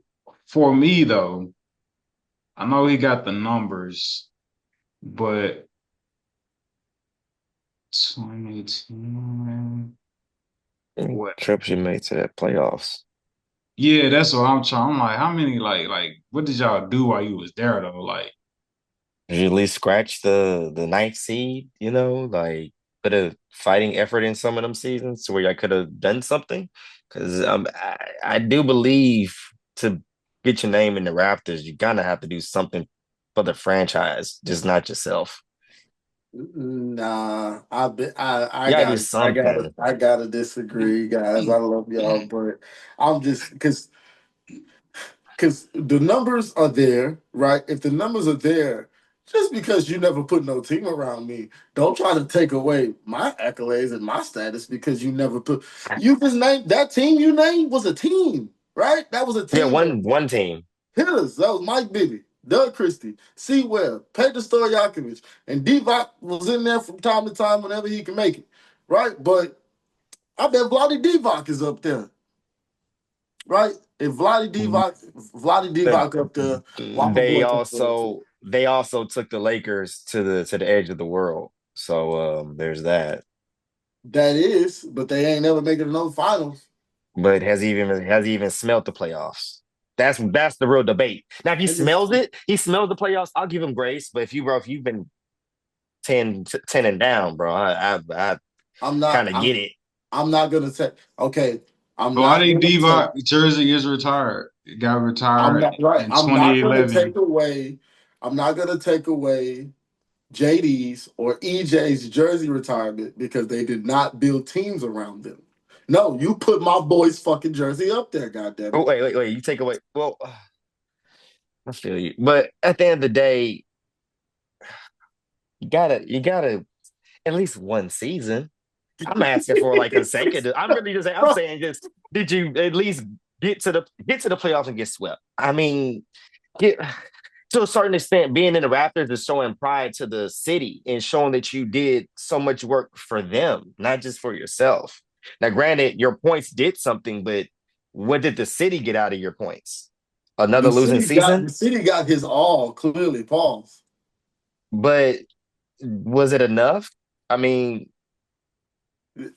A: for me, though, I know he got the numbers, but 2018, what?
B: Trips you made to that playoffs.
A: Yeah, that's what I'm trying. I'm like, how many what did y'all do while you was there though? Like
B: you at least scratch the ninth seed, like put a fighting effort in some of them seasons to where I could have done something. Because I do believe to get your name in the Raptors, you kind of have to do something for the franchise, just not yourself.
C: Nah,
B: You gotta do something.
C: I gotta disagree, guys. I love y'all, but I'm just because the numbers are there, right? If the numbers are there, just because you never put no team around me, don't try to take away my accolades and my status because you never put. You just named that team you named was a team, right? That was a
B: Yeah,
C: team.
B: one team.
C: Hitters, that was Mike Bibby, Doug Christie, C. Webb, Pedro Stojakovic, and Divock was in there from time to time whenever he can make it, right? But I bet Vladi Divac is up there, right? If Vladi
B: But
C: Divac up there, why my
B: they
C: boy think
B: also they also took the Lakers to the edge of the world. So
C: that is, but they ain't never making another finals.
B: but has he even smelled the playoffs? That's the real debate. Now, if he
C: And it's,
B: smells it, he smells the playoffs. I'll give him grace. But if you've been 10 and down, bro, I
C: I'm
B: kind
C: not.
B: of get it.
C: I'm not gonna say. Okay, I'm not
A: Vlade
C: gonna say.
A: Divac jersey is retired. It got
C: I'm
A: retired
C: not right.
A: in
C: I'm not gonna take
A: 2011.
C: away. I'm not gonna take away JD's or EJ's jersey retirement because they did not build teams around them. No, you put my boy's fucking jersey up there,
B: Oh,
C: goddammit.
B: wait. You take away. Well, I feel you. But at the end of the day, you gotta at least one season. I'm asking for like consecutive. I'm really just I'm saying just did you at least get to the playoffs and get swept? I mean, get to a certain extent, being in the Raptors is showing pride to the city and showing that you did so much work for them, not just for yourself. Now, granted, your points did something, but what did the city get out of your points? Another losing
C: The
B: season?
C: city got his all clearly. Pause.
B: But was it enough? I mean,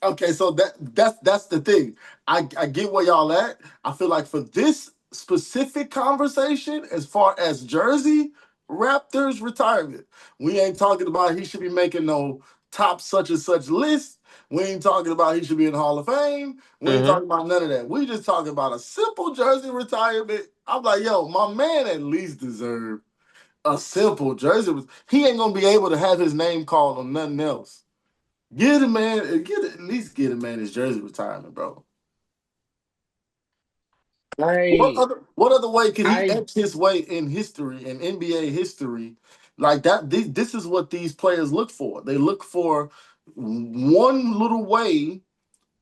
C: Okay, so that's the thing. I get where y'all at. I feel like for this specific conversation, as far as Jersey Raptors retirement, we ain't talking about he should be making no top such and such list. We ain't talking about he should be in the Hall of Fame. We ain't
B: mhm.
C: talking about none of that. We just talking about a simple Jersey retirement. I'm like, yo, my man at least deserve a simple Jersey. He ain't gonna be able to have his name called on nothing else. Get a man, get at least get a man his jersey retirement, bro.
B: I
C: What other way could he
B: I
C: etch his way in history, in NBA history, like that? This is what these players look for. They look for one little way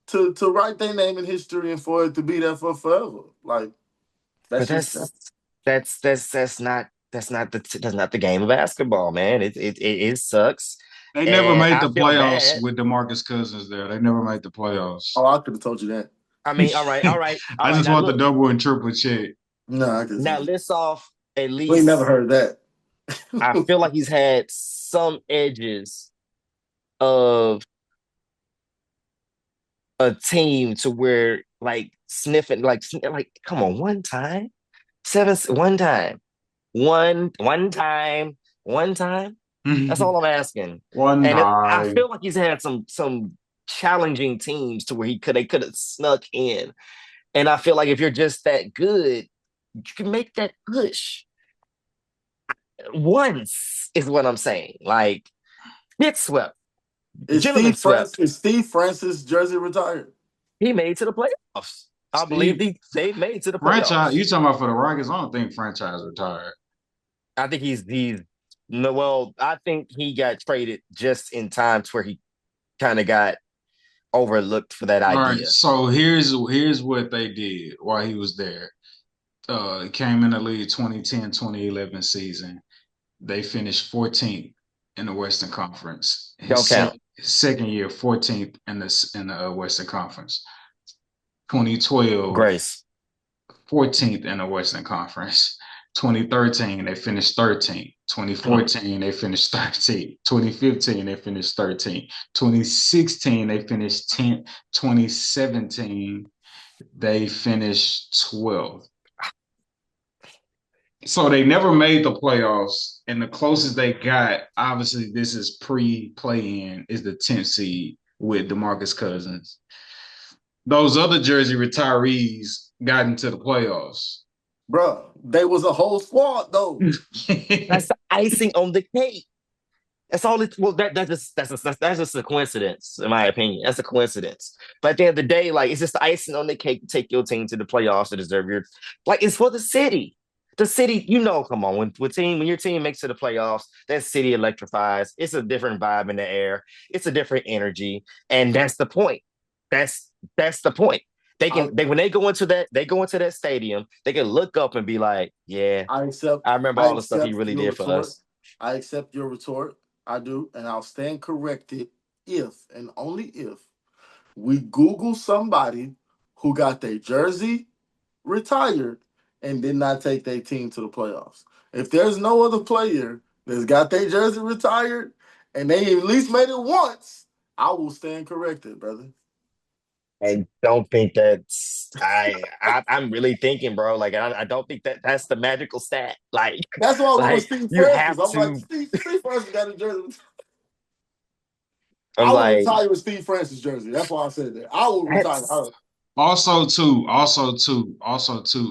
C: to write their name in history and for it to be there for forever. Like
B: but
C: that's just
B: that's not the game of basketball, man. It sucks,
A: They never
B: and
A: made
B: I
A: the
B: feel
A: playoffs
B: bad.
A: with DeMarcus Cousins there. They never made the playoffs.
C: oh, I could have told you that.
B: I mean, all
A: I
B: right.
A: just
B: Now
A: want the
B: look,
A: double and triple check.
C: No, I could have
B: now
C: told you.
B: lists off at
C: We ain't never
B: least.
C: heard that.
B: I feel like he's had some edges of a team to where like sniffing, like come on, one time, one time. That's all I'm asking.
A: One
B: And I
A: time.
B: feel like he's had some challenging teams to where they could have snuck in. And I feel like if you're just that good, you can make that push once. Is what I'm saying. Like get swept, gentlemen swept.
C: Is Steve Francis jersey retired?
B: He made to the playoffs. I believe
A: Steve,
B: they made to the
A: franchise,
B: playoffs.
A: you talking about for the Rockets? I don't think franchise retired.
B: I think he's no. Well, I think he got traded just in times where he kind of got overlooked for that
A: All right,
B: idea.
A: so here's what they did while he was there. Came in the league 2010, 2011 season. They finished 14th in the Western Conference.
B: Don't count.
A: His second year, 14th in the Western Conference. 2012,
B: Grace.
A: 14th in the Western Conference. 2013, they finished 13th. 2014, they finished 13th. 2015, they finished 13th. 2016, they finished 10th. 2017, they finished 12th. So they never made the playoffs, and the closest they got, obviously, this is pre-play-in, is the 10th seed with DeMarcus Cousins. Those other Jersey retirees got into the playoffs.
C: Bruh, they was a whole squad though.
B: That's the icing on the cake. That's all it. Well, that's just a coincidence, in my opinion. That's a coincidence. But at the end of the day, like it's just the icing on the cake to take your team to the playoffs to deserve your. Like it's for the city. The city, come on, when your team makes it to the playoffs, that city electrifies. It's a different vibe in the air. It's a different energy, and that's the point. That's the point.
C: I
B: When they go into that stadium, they can look up and be like, yeah,
C: I accept
B: I remember
C: I
B: all the stuff he
C: accept
B: really
C: your
B: did for
C: retort.
B: us.
C: I accept your retort. I do, and I'll stand corrected if and only if we Google somebody who got their jersey retired and did not take their team to the playoffs. If there's no other player that's got their jersey retired and they at least made it once, I will stand corrected, brother.
B: I don't think I'm really thinking, bro. Like I don't think that's the magical stat. Like
C: That's why I went with
B: like
C: Steve
B: you
C: Francis.
B: have
C: I'm like,
B: to.
C: Steve Francis got a jersey.
B: I'm
C: I would
B: like
C: retire with Steve Francis jersey. That's why I said that. I would retire.
B: that's
A: Also too,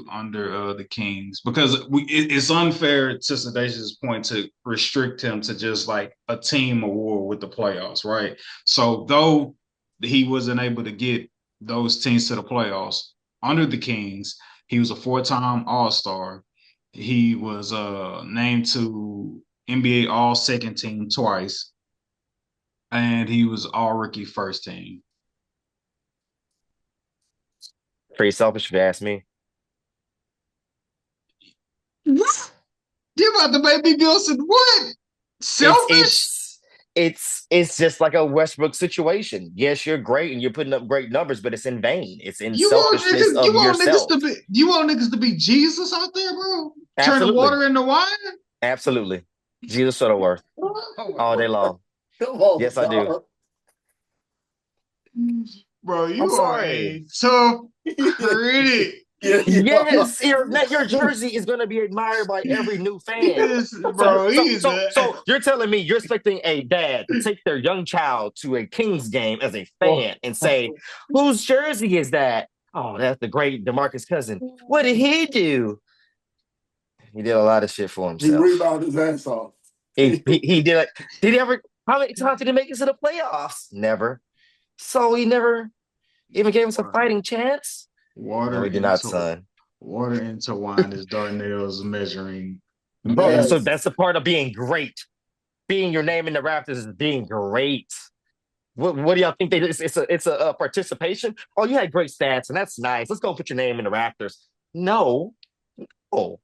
A: under the Kings, because it's unfair to Sadacious' point to restrict him to just like a team award with the playoffs, right? So though he wasn't able to get those teams to the playoffs under the Kings, he was a four-time All-Star. He was named to NBA All Second Team twice, and he was All Rookie First Team.
B: pretty selfish if you ask me.
A: What? You about to make me feel some what?
B: It's
A: Selfish?
B: it's it's just like a Westbrook situation. Yes, you're great and you're putting up great numbers, but it's in vain. It's in
A: You want
B: selfishness
A: niggas? You
B: of
A: want niggas
B: yourself.
A: to be? You want niggas to be Jesus out there, bro? Turn the
B: Absolutely,
A: water into wine?
B: absolutely. Jesus Shuttleworth
A: Oh
B: all day long.
C: Come on,
B: Yes, I do.
C: dog.
A: bro,
B: I'm
A: you are
B: sorry.
A: a tough
C: yeah,
A: critic.
B: Yes, your jersey is going to be admired by every new fan.
A: This,
B: So,
A: bro,
B: so,
A: he's
B: so,
A: a.
B: so you're telling me you're expecting a dad to take their young child to a Kings game as a
C: Oh,
B: fan and say, "Whose jersey is that?" Oh, that's the great DeMarcus Cousin. What did he do? He did a lot of shit for
C: he
B: himself.
C: rebounded his ass off.
B: He did. Did he ever? How many times did he make it to the playoffs? Never. So he never even gave us a fighting chance. No,
A: Water
B: he did not,
A: into
B: son.
A: water into wine is Darnell's measuring
B: Bro,
A: measure.
C: Yes.
B: that's the part of being great. Being your name in the Raptors is being great. What do y'all think? It's a participation. Oh, you had great stats, and that's nice. Let's go put your name in the Raptors. No, oh,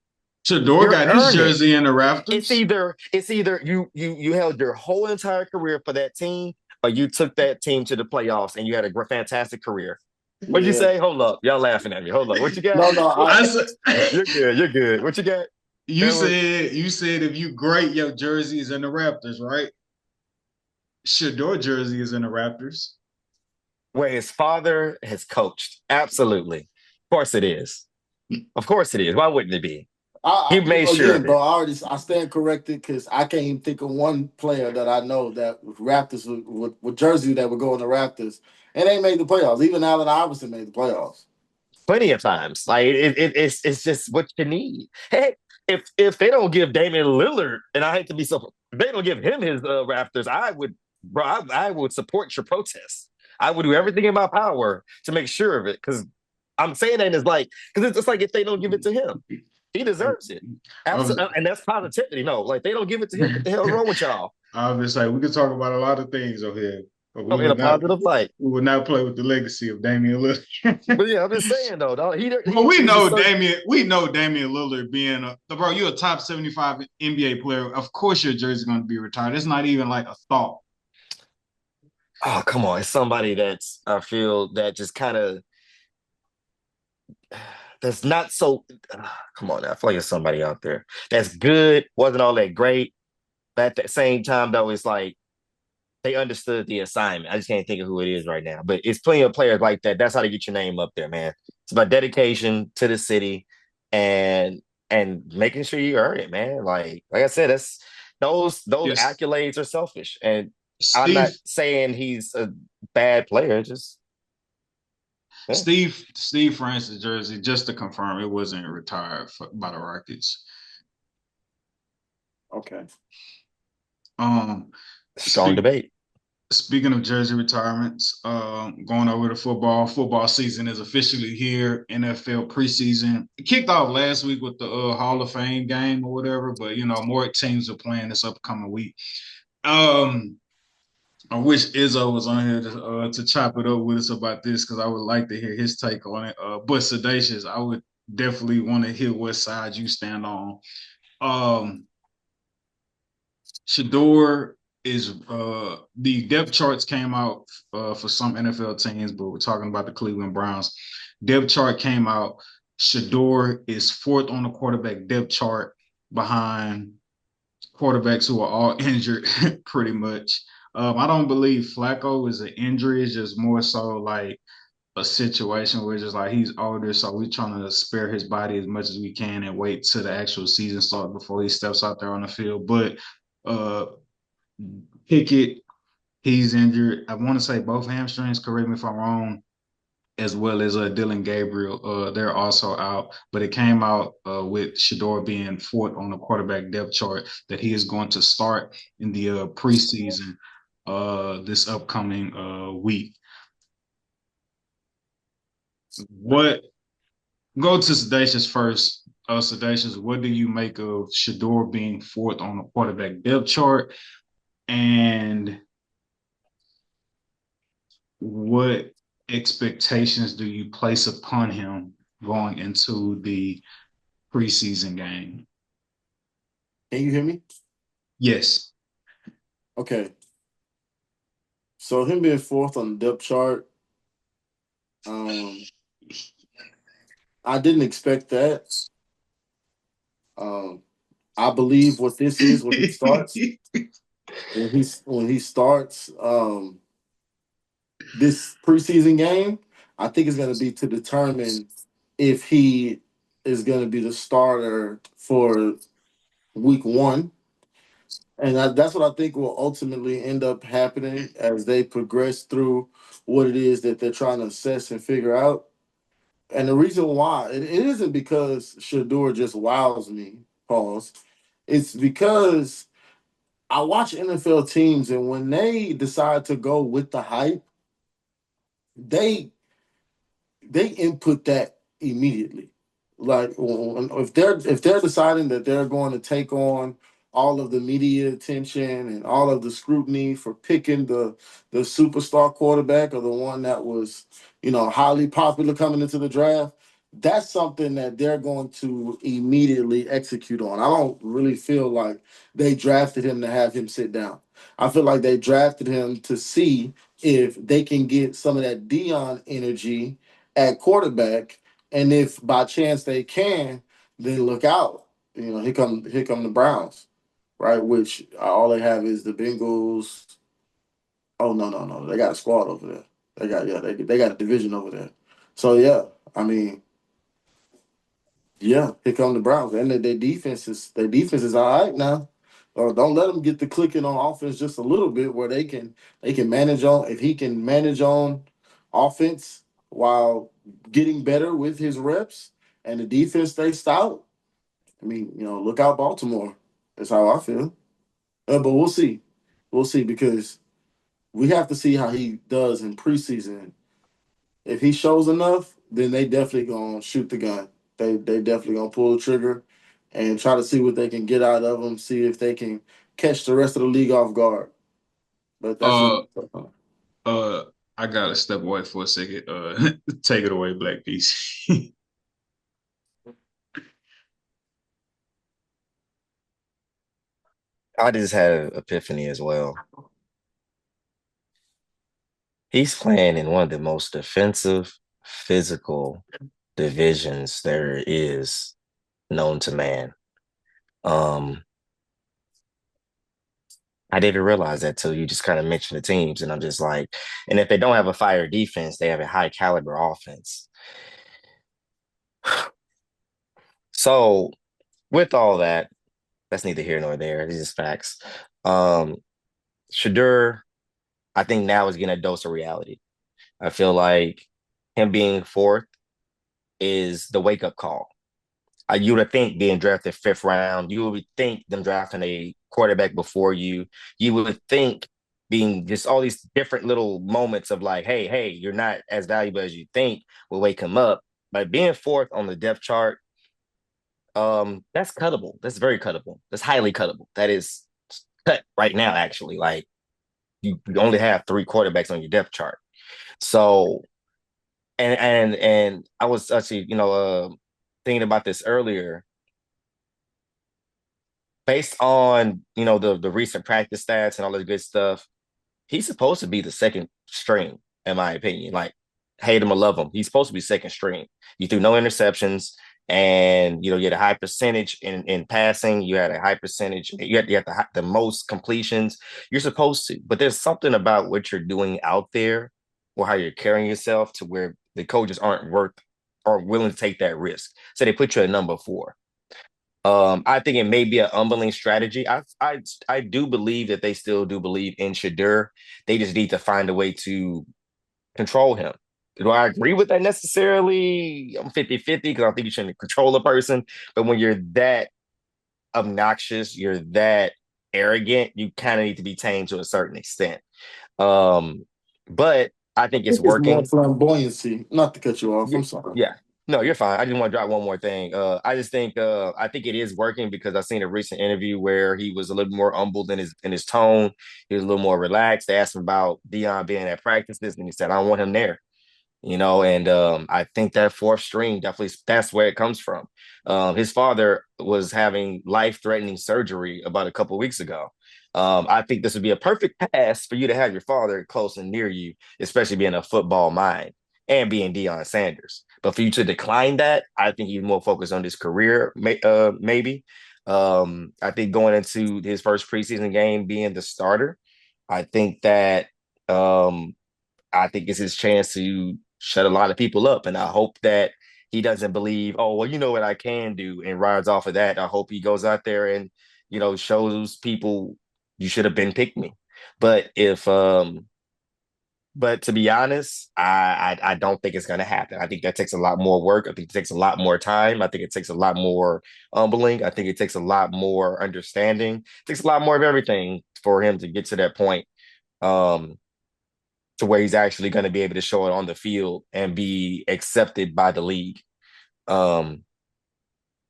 A: Shador
B: you're
A: got his
B: earned it.
A: jersey in the
B: It's
A: rafters.
B: either it's either you held your whole entire career for that team, or you took that team to the playoffs and you had a fantastic career. What'd you
C: Yeah.
B: say? Hold up, y'all laughing at me. Hold up, what you got?
C: No, no.
A: I said,
B: You're good. You're good. What you got? Edward?
A: you said if you great, your jersey is in the Raptors, right? Shador jersey is in the Raptors.
B: Where his father has coached. Absolutely. Of course it is. Of course it is. Why wouldn't it be? He made sure
C: Again,
B: of
C: bro.
B: it.
C: I stand corrected because I can't even think of one player that I know that Raptors with jersey that would go in the Raptors and they made the playoffs. Even Allen Iverson made the playoffs.
B: Plenty of times. Like it's just what you need. Hey, if they don't give Damian Lillard, and I hate to be so, if they don't give him his Raptors, I would support your protest. I would do everything in my power to make sure of it because I'm saying that is like because it's just like if they don't give it to him, he deserves it. Absolutely, and that's positivity. No, like they don't give it to him. What the hell is wrong with y'all?
A: I was like, we could talk about a lot of things over here, but
B: Oh, in a positive light.
A: we would not play with the legacy of Damian Lillard.
B: But yeah, I'm just saying though, dog,
A: Well, we
B: he's just
A: know
B: so.
A: Damian Lillard being bro, you're a top 75 NBA player. Of course your jersey's gonna be retired. It's not even like a thought.
B: Oh, come on. It's somebody that's I feel that just kind of that's not so come on now. I feel like there's somebody out there that's good, wasn't all that great. But at the same time, though, it's like they understood the assignment. I just can't think of who it is right now. But it's plenty of players like that. That's how to get your name up there, man. It's about dedication to the city and and making sure you earn it, man. Like I said, that's those
A: Yes,
B: accolades are selfish. And I'm not
A: Steve.
B: saying he's a bad player, just yeah.
A: Steve Francis jersey, just to confirm, it wasn't retired by the Rockets.
C: Okay.
A: Um,
B: Strong
A: speak,
B: debate.
A: Speaking of jersey retirements, going over to football. Football season is officially here. NFL preseason it kicked off last week with the Hall of Fame game or whatever, but more teams are playing this upcoming week. Um, I wish Izzo was on here to chop it up with us about this because I would like to hear his take on it. But Sedacious, I would definitely want to hear what side you stand on. Um, Shador is the depth charts came out for some NFL teams, but we're talking about the Cleveland Browns. Depth chart came out. Shador is fourth on the quarterback depth chart behind quarterbacks who are all injured, pretty much. I don't believe Flacco is an injury. It's just more so like a situation where it's just like he's older, so we're trying to spare his body as much as we can and wait till the actual season starts before he steps out there on the field. But uh, Pickett, he's injured. I want to say both hamstrings. Correct me if I'm wrong. As well as Dylan Gabriel, they're also out. But it came out with Shador being fourth on the quarterback depth chart that he is going to start in the preseason this upcoming week. What Go to Sedacious first. Sedacious, what do you make of Shador being fourth on the quarterback depth chart? And what expectations do you place upon him going into the preseason game?
C: Can you hear me?
A: Yes.
C: Okay. So him being fourth on the depth chart, um, I didn't expect that. Um, I believe what this is when he starts. When he starts this preseason game, I think it's going to be to determine if he is going to be the starter for week one. And that's what I think will ultimately end up happening as they progress through what it is that they're trying to assess and figure out. And the reason why it isn't because Shador just wows me, pause. It's because I watch NFL teams, and when they decide to go with the hype, they they input that immediately. Like if they're deciding that they're going to take on all of the media attention and all of the scrutiny for picking the superstar quarterback or the one that was highly popular coming into the draft, that's something that they're going to immediately execute on. I don't really feel like they drafted him to have him sit down. I feel like they drafted him to see if they can get some of that Dion energy at quarterback, and if by chance they can, then look out. Here come the Browns, right? Which all they have is the Bengals. Oh no, they got a squad over there. They got a division over there. So yeah, I mean, yeah, here come the Browns, and their defense is all right now. Don't let them get the clicking on offense just a little bit, where they can manage on if he can manage on offense while getting better with his reps, and the defense stays stout. I mean, look out Baltimore. That's how I feel. But we'll see because we have to see how he does in preseason. If he shows enough, then they definitely gonna shoot the gun. They definitely gonna pull the trigger and try to see what they can get out of him. See if they can catch the rest of the league off guard. But that's just
A: uh uh I gotta step away for a second. Take it away, Black Piece.
B: I just had an epiphany as well. He's playing in one of the most defensive, physical divisions there is known to man. Um, I didn't realize that till you just kind of mentioned the teams, and I'm just like, and if they don't have a fire defense, they have a high caliber offense. So with all that, that's neither here nor there. These is facts. Um, Shadur, I think now is getting a dose of reality. I feel like him being fourth is the wake up call. You would think being drafted fifth round, you would think them drafting a quarterback before you, you would think being just all these different little moments of like, hey, you're not as valuable as you think will wake him up. But being fourth on the depth chart, that's cuttable. That's very cuttable. That's highly cuttable. That is cut right now, actually. Like you only have three quarterbacks on your depth chart. So and I was actually, thinking about this earlier based on the recent practice stats and all this good stuff, he's supposed to be the second string, in my opinion. Like, hate him or love him, he's supposed to be second string. You threw no interceptions, and you had a high percentage in passing. You had a high percentage. You had the most completions. You're supposed to, but there's something about what you're doing out there, or how you're carrying yourself, to where the coaches aren't worth or willing to take that risk. So they put you at number four. I think it may be an humbling strategy. I do believe that they still do believe in Shadur. They just need to find a way to control him. Do I agree with that necessarily? I'm 50-50 because I think you shouldn't control a person. But when you're that obnoxious, you're that arrogant, you kind of need to be tamed to a certain extent. Um, but I think
C: I
B: it's
C: think it's more
B: working.
C: flamboyancy. Not to cut you off.
B: Yeah,
C: I'm sorry.
B: yeah. No, you're fine. I just want to drop one more thing. I think it is working because I've seen a recent interview where he was a little more humbled in his tone. He was a little more relaxed. They asked him about Dion being at practices, and he said, "I don't want him there." And I think that fourth string definitely, that's where it comes from. His father was having life-threatening surgery about a couple of weeks ago. I think this would be a perfect pass for you to have your father close and near you, especially being a football mind and being Deion Sanders. But for you to decline that, I think he's more focused on his career, maybe. I think going into his first preseason game being the starter, I think that um, I think it's his chance to shut a lot of people up. And I hope that he doesn't believe, oh, well, you know what I can do, and rides off of that. I hope he goes out there and, shows people you should have been picked me. But but to be honest, I don't think it's gonna happen. I think that takes a lot more work. I think it takes a lot more time. I think it takes a lot more humbling. I think it takes a lot more understanding. It takes a lot more of everything for him to get to that point. Um, to where he's actually going to be able to show it on the field and be accepted by the league. Um,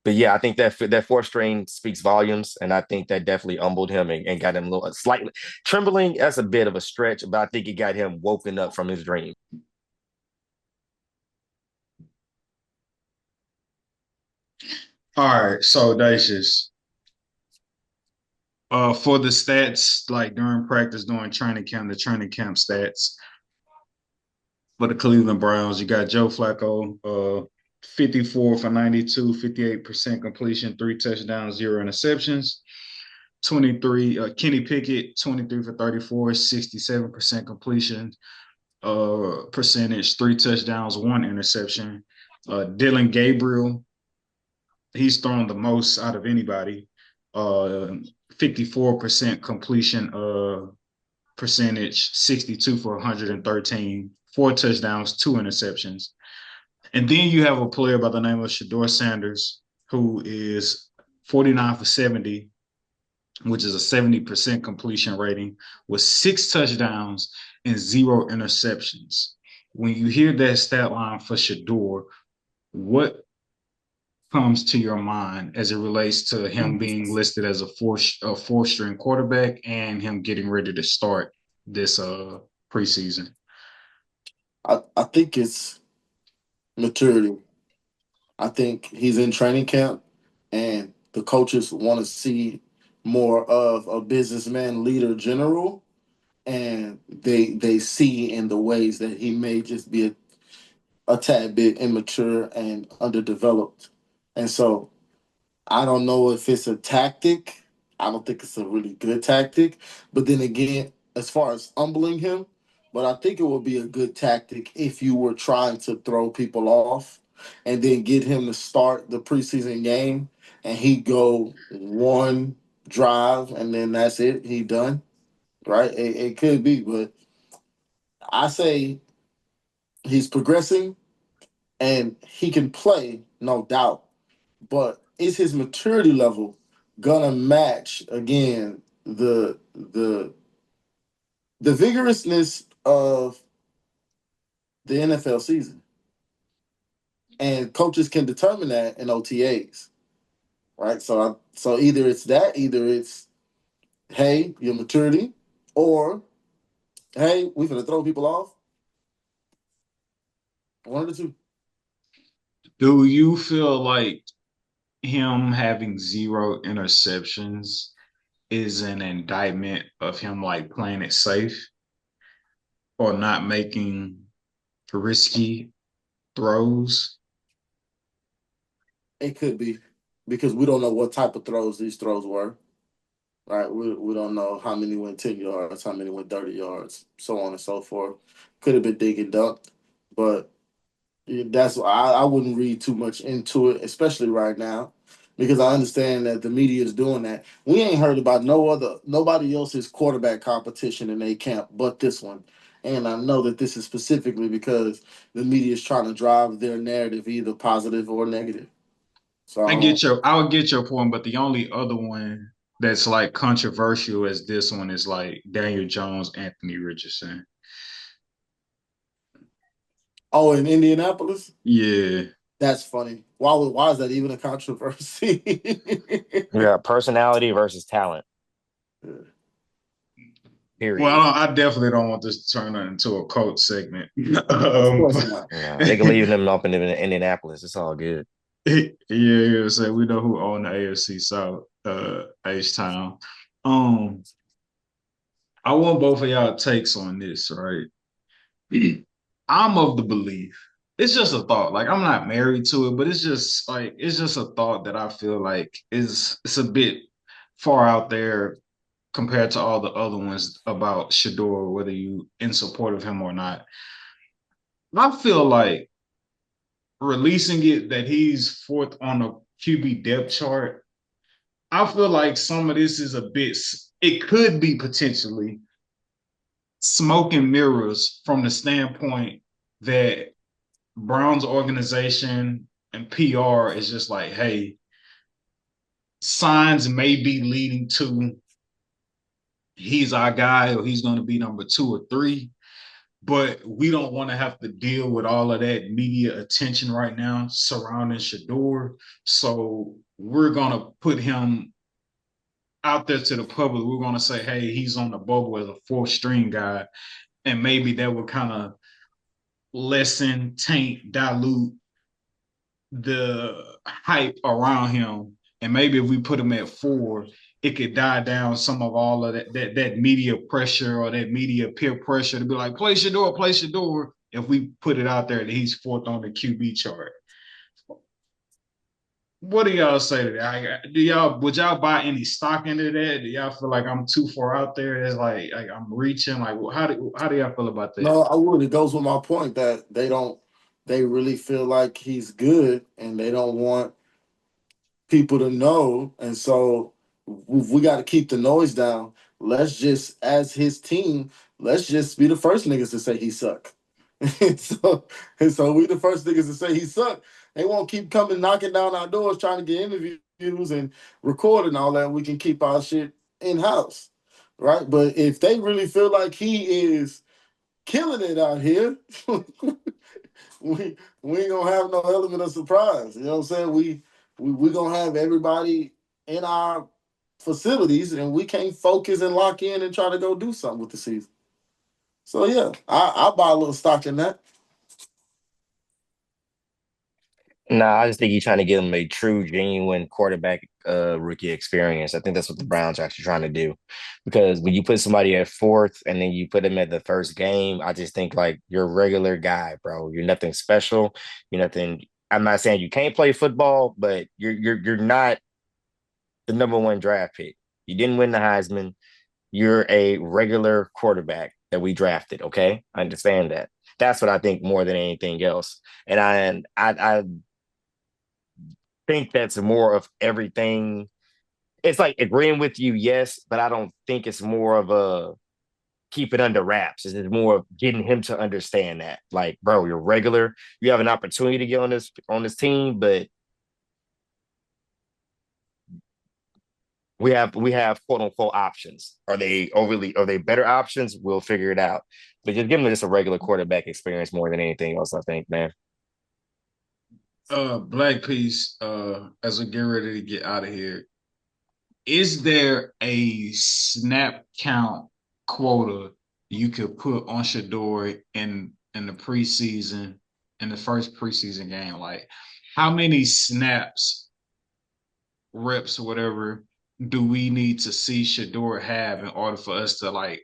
B: but yeah, I think that fourth string speaks volumes, and I think that definitely humbled him and got him a little slightly trembling. That's a bit of a stretch, but I think it got him woken up from his dream.
A: All right, so Dacius, for the stats, like during practice, during training camp, the training camp stats for the Cleveland Browns, you got Joe Flacco, 54 for 92, 58% completion, three touchdowns, zero interceptions. 23, Kenny Pickett, 23 for 34, 67% completion percentage, three touchdowns, one interception. Dylan Gabriel, he's thrown the most out of anybody. 54% completion percentage, 62 for 113, four touchdowns, two interceptions. And then you have a player by the name of Shador Sanders, who is 49 for 70, which is a 70% completion rating, with six touchdowns and zero interceptions. When you hear that stat line for Shador, what comes to your mind as it relates to him being listed as a four string quarterback and him getting ready to start this preseason?
C: I think it's maturity. I think he's in training camp, and the coaches want to see more of a businessman, leader, general, and they see in the ways that he may just be a tad bit immature and underdeveloped, and so I don't know if it's a tactic. I don't think it's a really good tactic. But then again, as far as humbling him, but I think it would be a good tactic if you were trying to throw people off and then get him to start the preseason game and he go one drive and then that's it. He done. Right? It could be, but I say he's progressing and he can play, no doubt. But is his maturity level gonna match again the vigorousness of the NFL season? And coaches can determine that in OTAs, right? So either it's that, either it's hey your maturity, or hey we gonna throw people off. One of the two.
A: Do you feel like him having zero interceptions is an indictment of him like playing it safe or not making risky throws?
C: It could be because we don't know what type of throws these throws were. Right? We don't know how many went 10 yards, how many went 30 yards, so on and so forth. Could have been dig and dunk, but yeah, that's why I wouldn't read too much into it, especially right now, because I understand that the media is doing that. We ain't heard about nobody else's quarterback competition in a camp but this one, and I know that this is specifically because the media is trying to drive their narrative either positive or negative. So I don't.
A: I would get your point, but the only other one that's like controversial as this one is like Daniel Jones, Anthony Richardson.
C: Oh, in Indianapolis.
A: Yeah.
C: That's funny. Why is that even a controversy?
B: Yeah, personality versus talent.
A: Well,
B: Period.
A: I definitely don't want this to turn into a coach segment.
C: Of course
A: But
C: not.
B: Yeah, they can leave them up in Indianapolis. It's all good.
A: yeah, yeah. So we know who own the AFC South, H Town. Um, I want both of y'all takes on this, right? I'm of the belief. It's just a thought. Like I'm not married to it, but it's just a thought that I feel like is it's a bit far out there compared to all the other ones about Shador, whether you in support of him or not. I feel like releasing it that he's fourth on the QB depth chart. I feel like some of this is a bit. It could be potentially smoke and mirrors from the standpoint that Brown's organization and PR is just like, hey, signs may be leading to he's our guy or he's going to be number two or three, but we don't want to have to deal with all of that media attention right now surrounding Shador. So we're going to put him out there to the public. We're going to say, hey, he's on the bubble as a fourth string guy. And maybe that will kind of lessen, taint, dilute the hype around him. And maybe if we put him at four, it could die down some of all of that media pressure or that media peer pressure to be like, place your door, place your door. If we put it out there that he's fourth on the QB chart. What do y'all say to that? Would y'all buy any stock into that? Do y'all feel like I'm too far out there? It's like I'm reaching. Like how do y'all feel about that?
C: No, I would. It goes with my point that they really feel like he's good and they don't want people to know. And so we got to keep the noise down. Let's just, as his team, let's just be the first niggas to say he suck. and so, and so we the first niggas to say he suck. They won't keep coming knocking down our doors trying to get interviews and recording all that. We can keep our shit in house, right? But if they really feel like he is killing it out here, we ain't gonna have no element of surprise. You know what I'm saying? We gonna have everybody in our facilities, and we can't focus and lock in and try to go do something with the season. So yeah, I buy a little stock in that.
B: Nah, I just think you're trying to give them a true, genuine quarterback rookie experience. I think that's what the Browns are actually trying to do. Because when you put somebody at fourth and then you put them at the first game, I just think like you're a regular guy, bro. You're nothing special. You're nothing. I'm not saying you can't play football, but you're not the number one draft pick. You didn't win the Heisman. You're a regular quarterback that we drafted. Okay, I understand that. That's what I think more than anything else. And I think that's more of everything. It's like agreeing with you, yes, but I don't think it's more of a keep it under wraps. It's more of getting him to understand that. Like, bro, you're regular. You have an opportunity to get on this team, but we have quote unquote options. Are they better options? We'll figure it out. But just give him just a regular quarterback experience more than anything else, I think, man.
A: Black Piece, as we get ready to get out of here, is there a snap count quota you could put on Shador in the preseason, in the first preseason game? Like, how many snaps, reps, or whatever, do we need to see Shador have in order for us to like,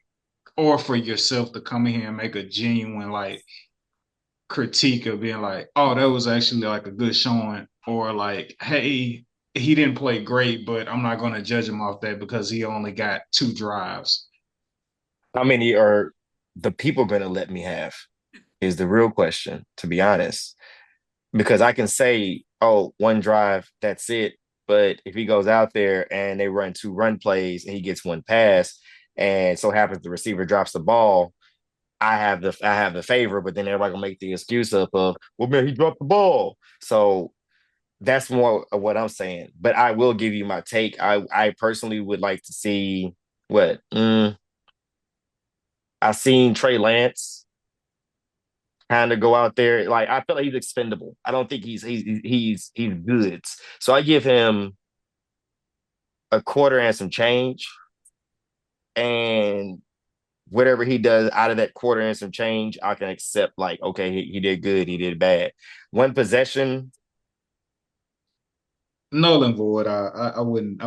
A: or for yourself to come in here and make a genuine like critique of being like, oh, that was actually like a good showing, or like, hey, he didn't play great, but I'm not going to judge him off that because he only got 2 drives.
B: How many are the people going to let me have? Is the real question, to be honest. Because I can say, oh, 1 drive, that's it. But if he goes out there and they run 2 run plays and he gets 1 pass, and so happens the receiver drops the ball, I have the favor, but then everybody gonna make the excuse up of, well, man, he dropped the ball. So that's more of what I'm saying. But I will give you my take. I personally would like to see what I seen Trey Lance kind of go out there. Like I feel like he's expendable. I don't think he's good. So I give him a quarter and some change, and whatever he does out of that quarter and some change, I can accept. Like, okay, he did good, he did bad. 1 possession,
A: Null and void. I wouldn't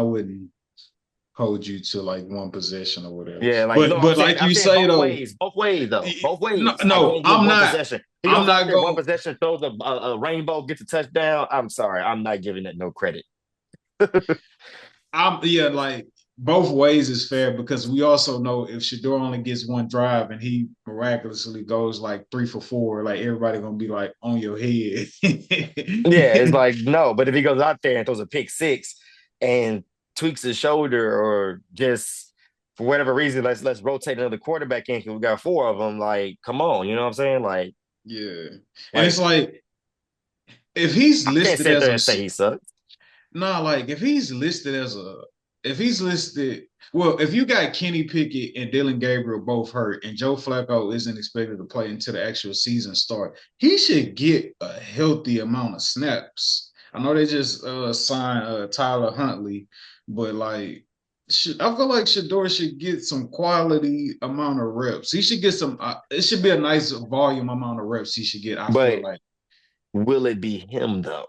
A: hold you to like one possession or whatever.
B: yeah, like no,
A: But
B: I'm
A: but
B: saying
A: like
B: I'm
A: you
B: saying
A: say though,
B: both ways though, both
A: no,
B: ways. I
A: no,
B: can't give
A: I'm
B: one
A: not.
B: possession. He
A: I'm
B: goes out
A: not
B: there one
A: going.
B: possession, throws a rainbow, gets a touchdown. I'm sorry, I'm not giving it no credit.
A: I'm yeah, like both ways is fair because we also know if Shador only gets 1 drive and he miraculously goes like 3 for 4, like everybody gonna be like on your head.
B: Yeah, it's like no, but if he goes out there and throws a pick six and tweaks his shoulder or just for whatever reason, let's rotate another quarterback in because we got 4 of them. Like, come on, you know what I'm saying?
A: Yeah, and it's
B: Like
A: like if he's
B: I can't
A: listed
B: sit
A: as
B: there
A: a
B: and say he sucks.
A: no, like if he's listed, well, if you got Kenny Pickett and Dylan Gabriel both hurt, and Joe Flacco isn't expected to play until the actual season start, he should get a healthy amount of snaps. I know they just signed Tyler Huntley, but like, I feel like Shador should get some quality amount of reps. He should get some. It should be a nice volume amount of reps he should get. I feel
B: But
A: like,
B: will it be him though?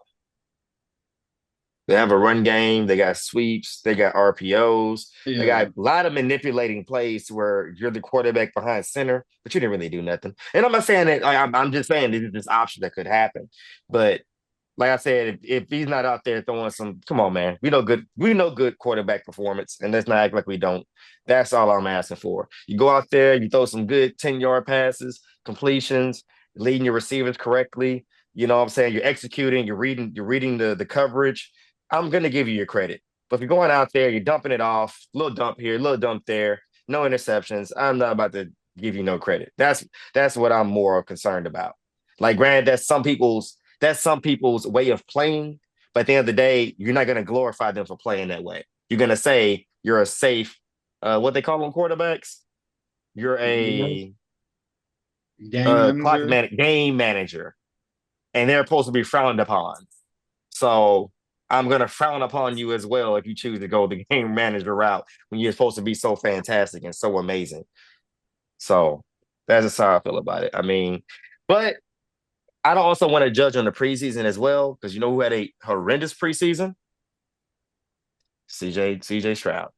B: They have a run game. They got sweeps. They got RPOs. They got
A: yeah,
B: a lot of manipulating plays where you're the quarterback behind center, but you didn't really do nothing. And I'm not saying that. Like, I'm just saying this is this option that could happen. But like I said, if he's not out there throwing some, come on, man. We know good quarterback performance, and let's not act like we don't. That's all I'm asking for. You go out there, you throw some good 10-yard passes, completions, leading your receivers correctly. You know what I'm saying? You're executing, you're reading the coverage. I'm gonna give you your credit. But if you're going out there, you're dumping it off, little dump here, little dump there, no interceptions. I'm not about to give you no credit. That's what I'm more concerned about. Like, granted, that's some people's way of playing. But at the end of the day, you're not going to glorify them for playing that way. You're going to say you're a safe, what they call them quarterbacks. You're a
A: game manager.
B: game manager, and they're supposed to be frowned upon. So I'm going to frown upon you as well if you choose to go the game manager route when you're supposed to be so fantastic and so amazing. So that's just how I feel about it. I mean, but I don't also want to judge on the preseason as well because you know who had a horrendous preseason? CJ Stroud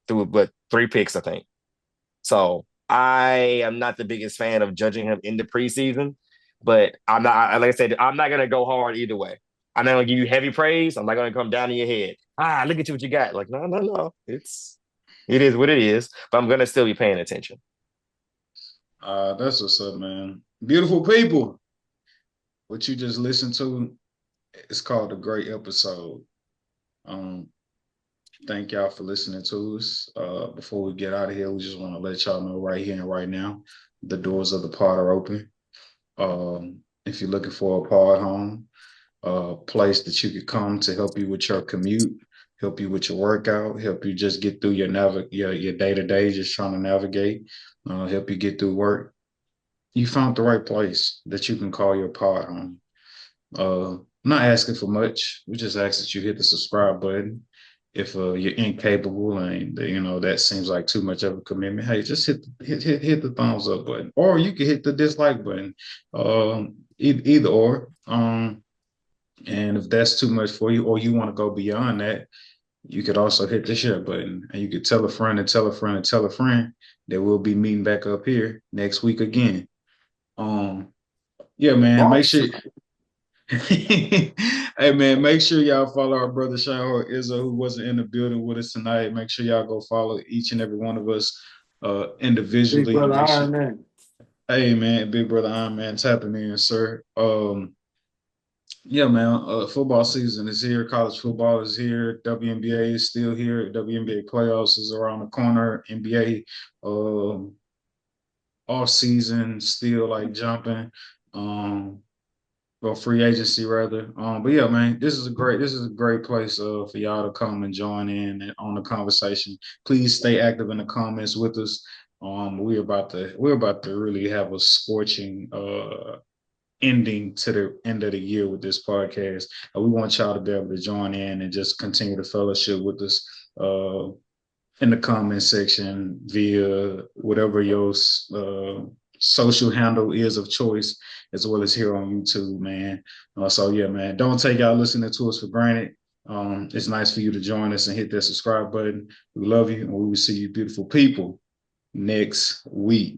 B: threw but 3 picks, I think. So I am not the biggest fan of judging him in the preseason, but I'm not. Like I said, I'm not gonna go hard either way. I'm not gonna give you heavy praise. I'm not gonna come down to your head. Look at you what you got. Like, no, no, no. It is what it is. But I'm gonna still be paying attention.
A: That's what's up, man. Beautiful people. What you just listened to It's called a great episode. Um, thank y'all for listening to us. Before we get out of here, we just want to let y'all know right here and right now, the doors of the pod are open. If you're looking for a pod home, a place that you could come to help you with your commute, help you with your workout, help you just get through your day to day, just trying to navigate, help you get through work. You found the right place that you can call your pod home. Not asking for much. We just ask that you hit the subscribe button. If you're incapable and that seems like too much of a commitment, hey, just hit the thumbs up button, or you can hit the dislike button. Either or. And if that's too much for you, or you want to go beyond that, you could also hit the share button, and you could tell a friend and tell a friend and tell a friend that we'll be meeting back up here next week again. Um, yeah, man, make
C: Boss.
A: sure. Hey man, make sure y'all follow our brother Shahor Izzo, who wasn't in the building with us tonight. Make sure y'all go follow each and every one of us
C: Big
A: individually.
C: brother
A: Make sure,
C: Iron Man.
A: hey man, big brother Iron Man tapping in, sir. Yeah, man. Football season is here. College football is here. WNBA is still here. WNBA playoffs is around the corner. NBA off season still like jumping. Um, well, free agency rather. But yeah, man, this is a great place for y'all to come and join in on the conversation. Please stay active in the comments with us. We're about to really have a scorching ending to the end of the year with this podcast. We want y'all to be able to join in and just continue to fellowship with us in the comment section via whatever your social handle is of choice, as well as here on YouTube, man. So yeah, man, don't take y'all listening to us for granted. It's nice for you to join us and hit that subscribe button. We love you, and we will see you beautiful people next week.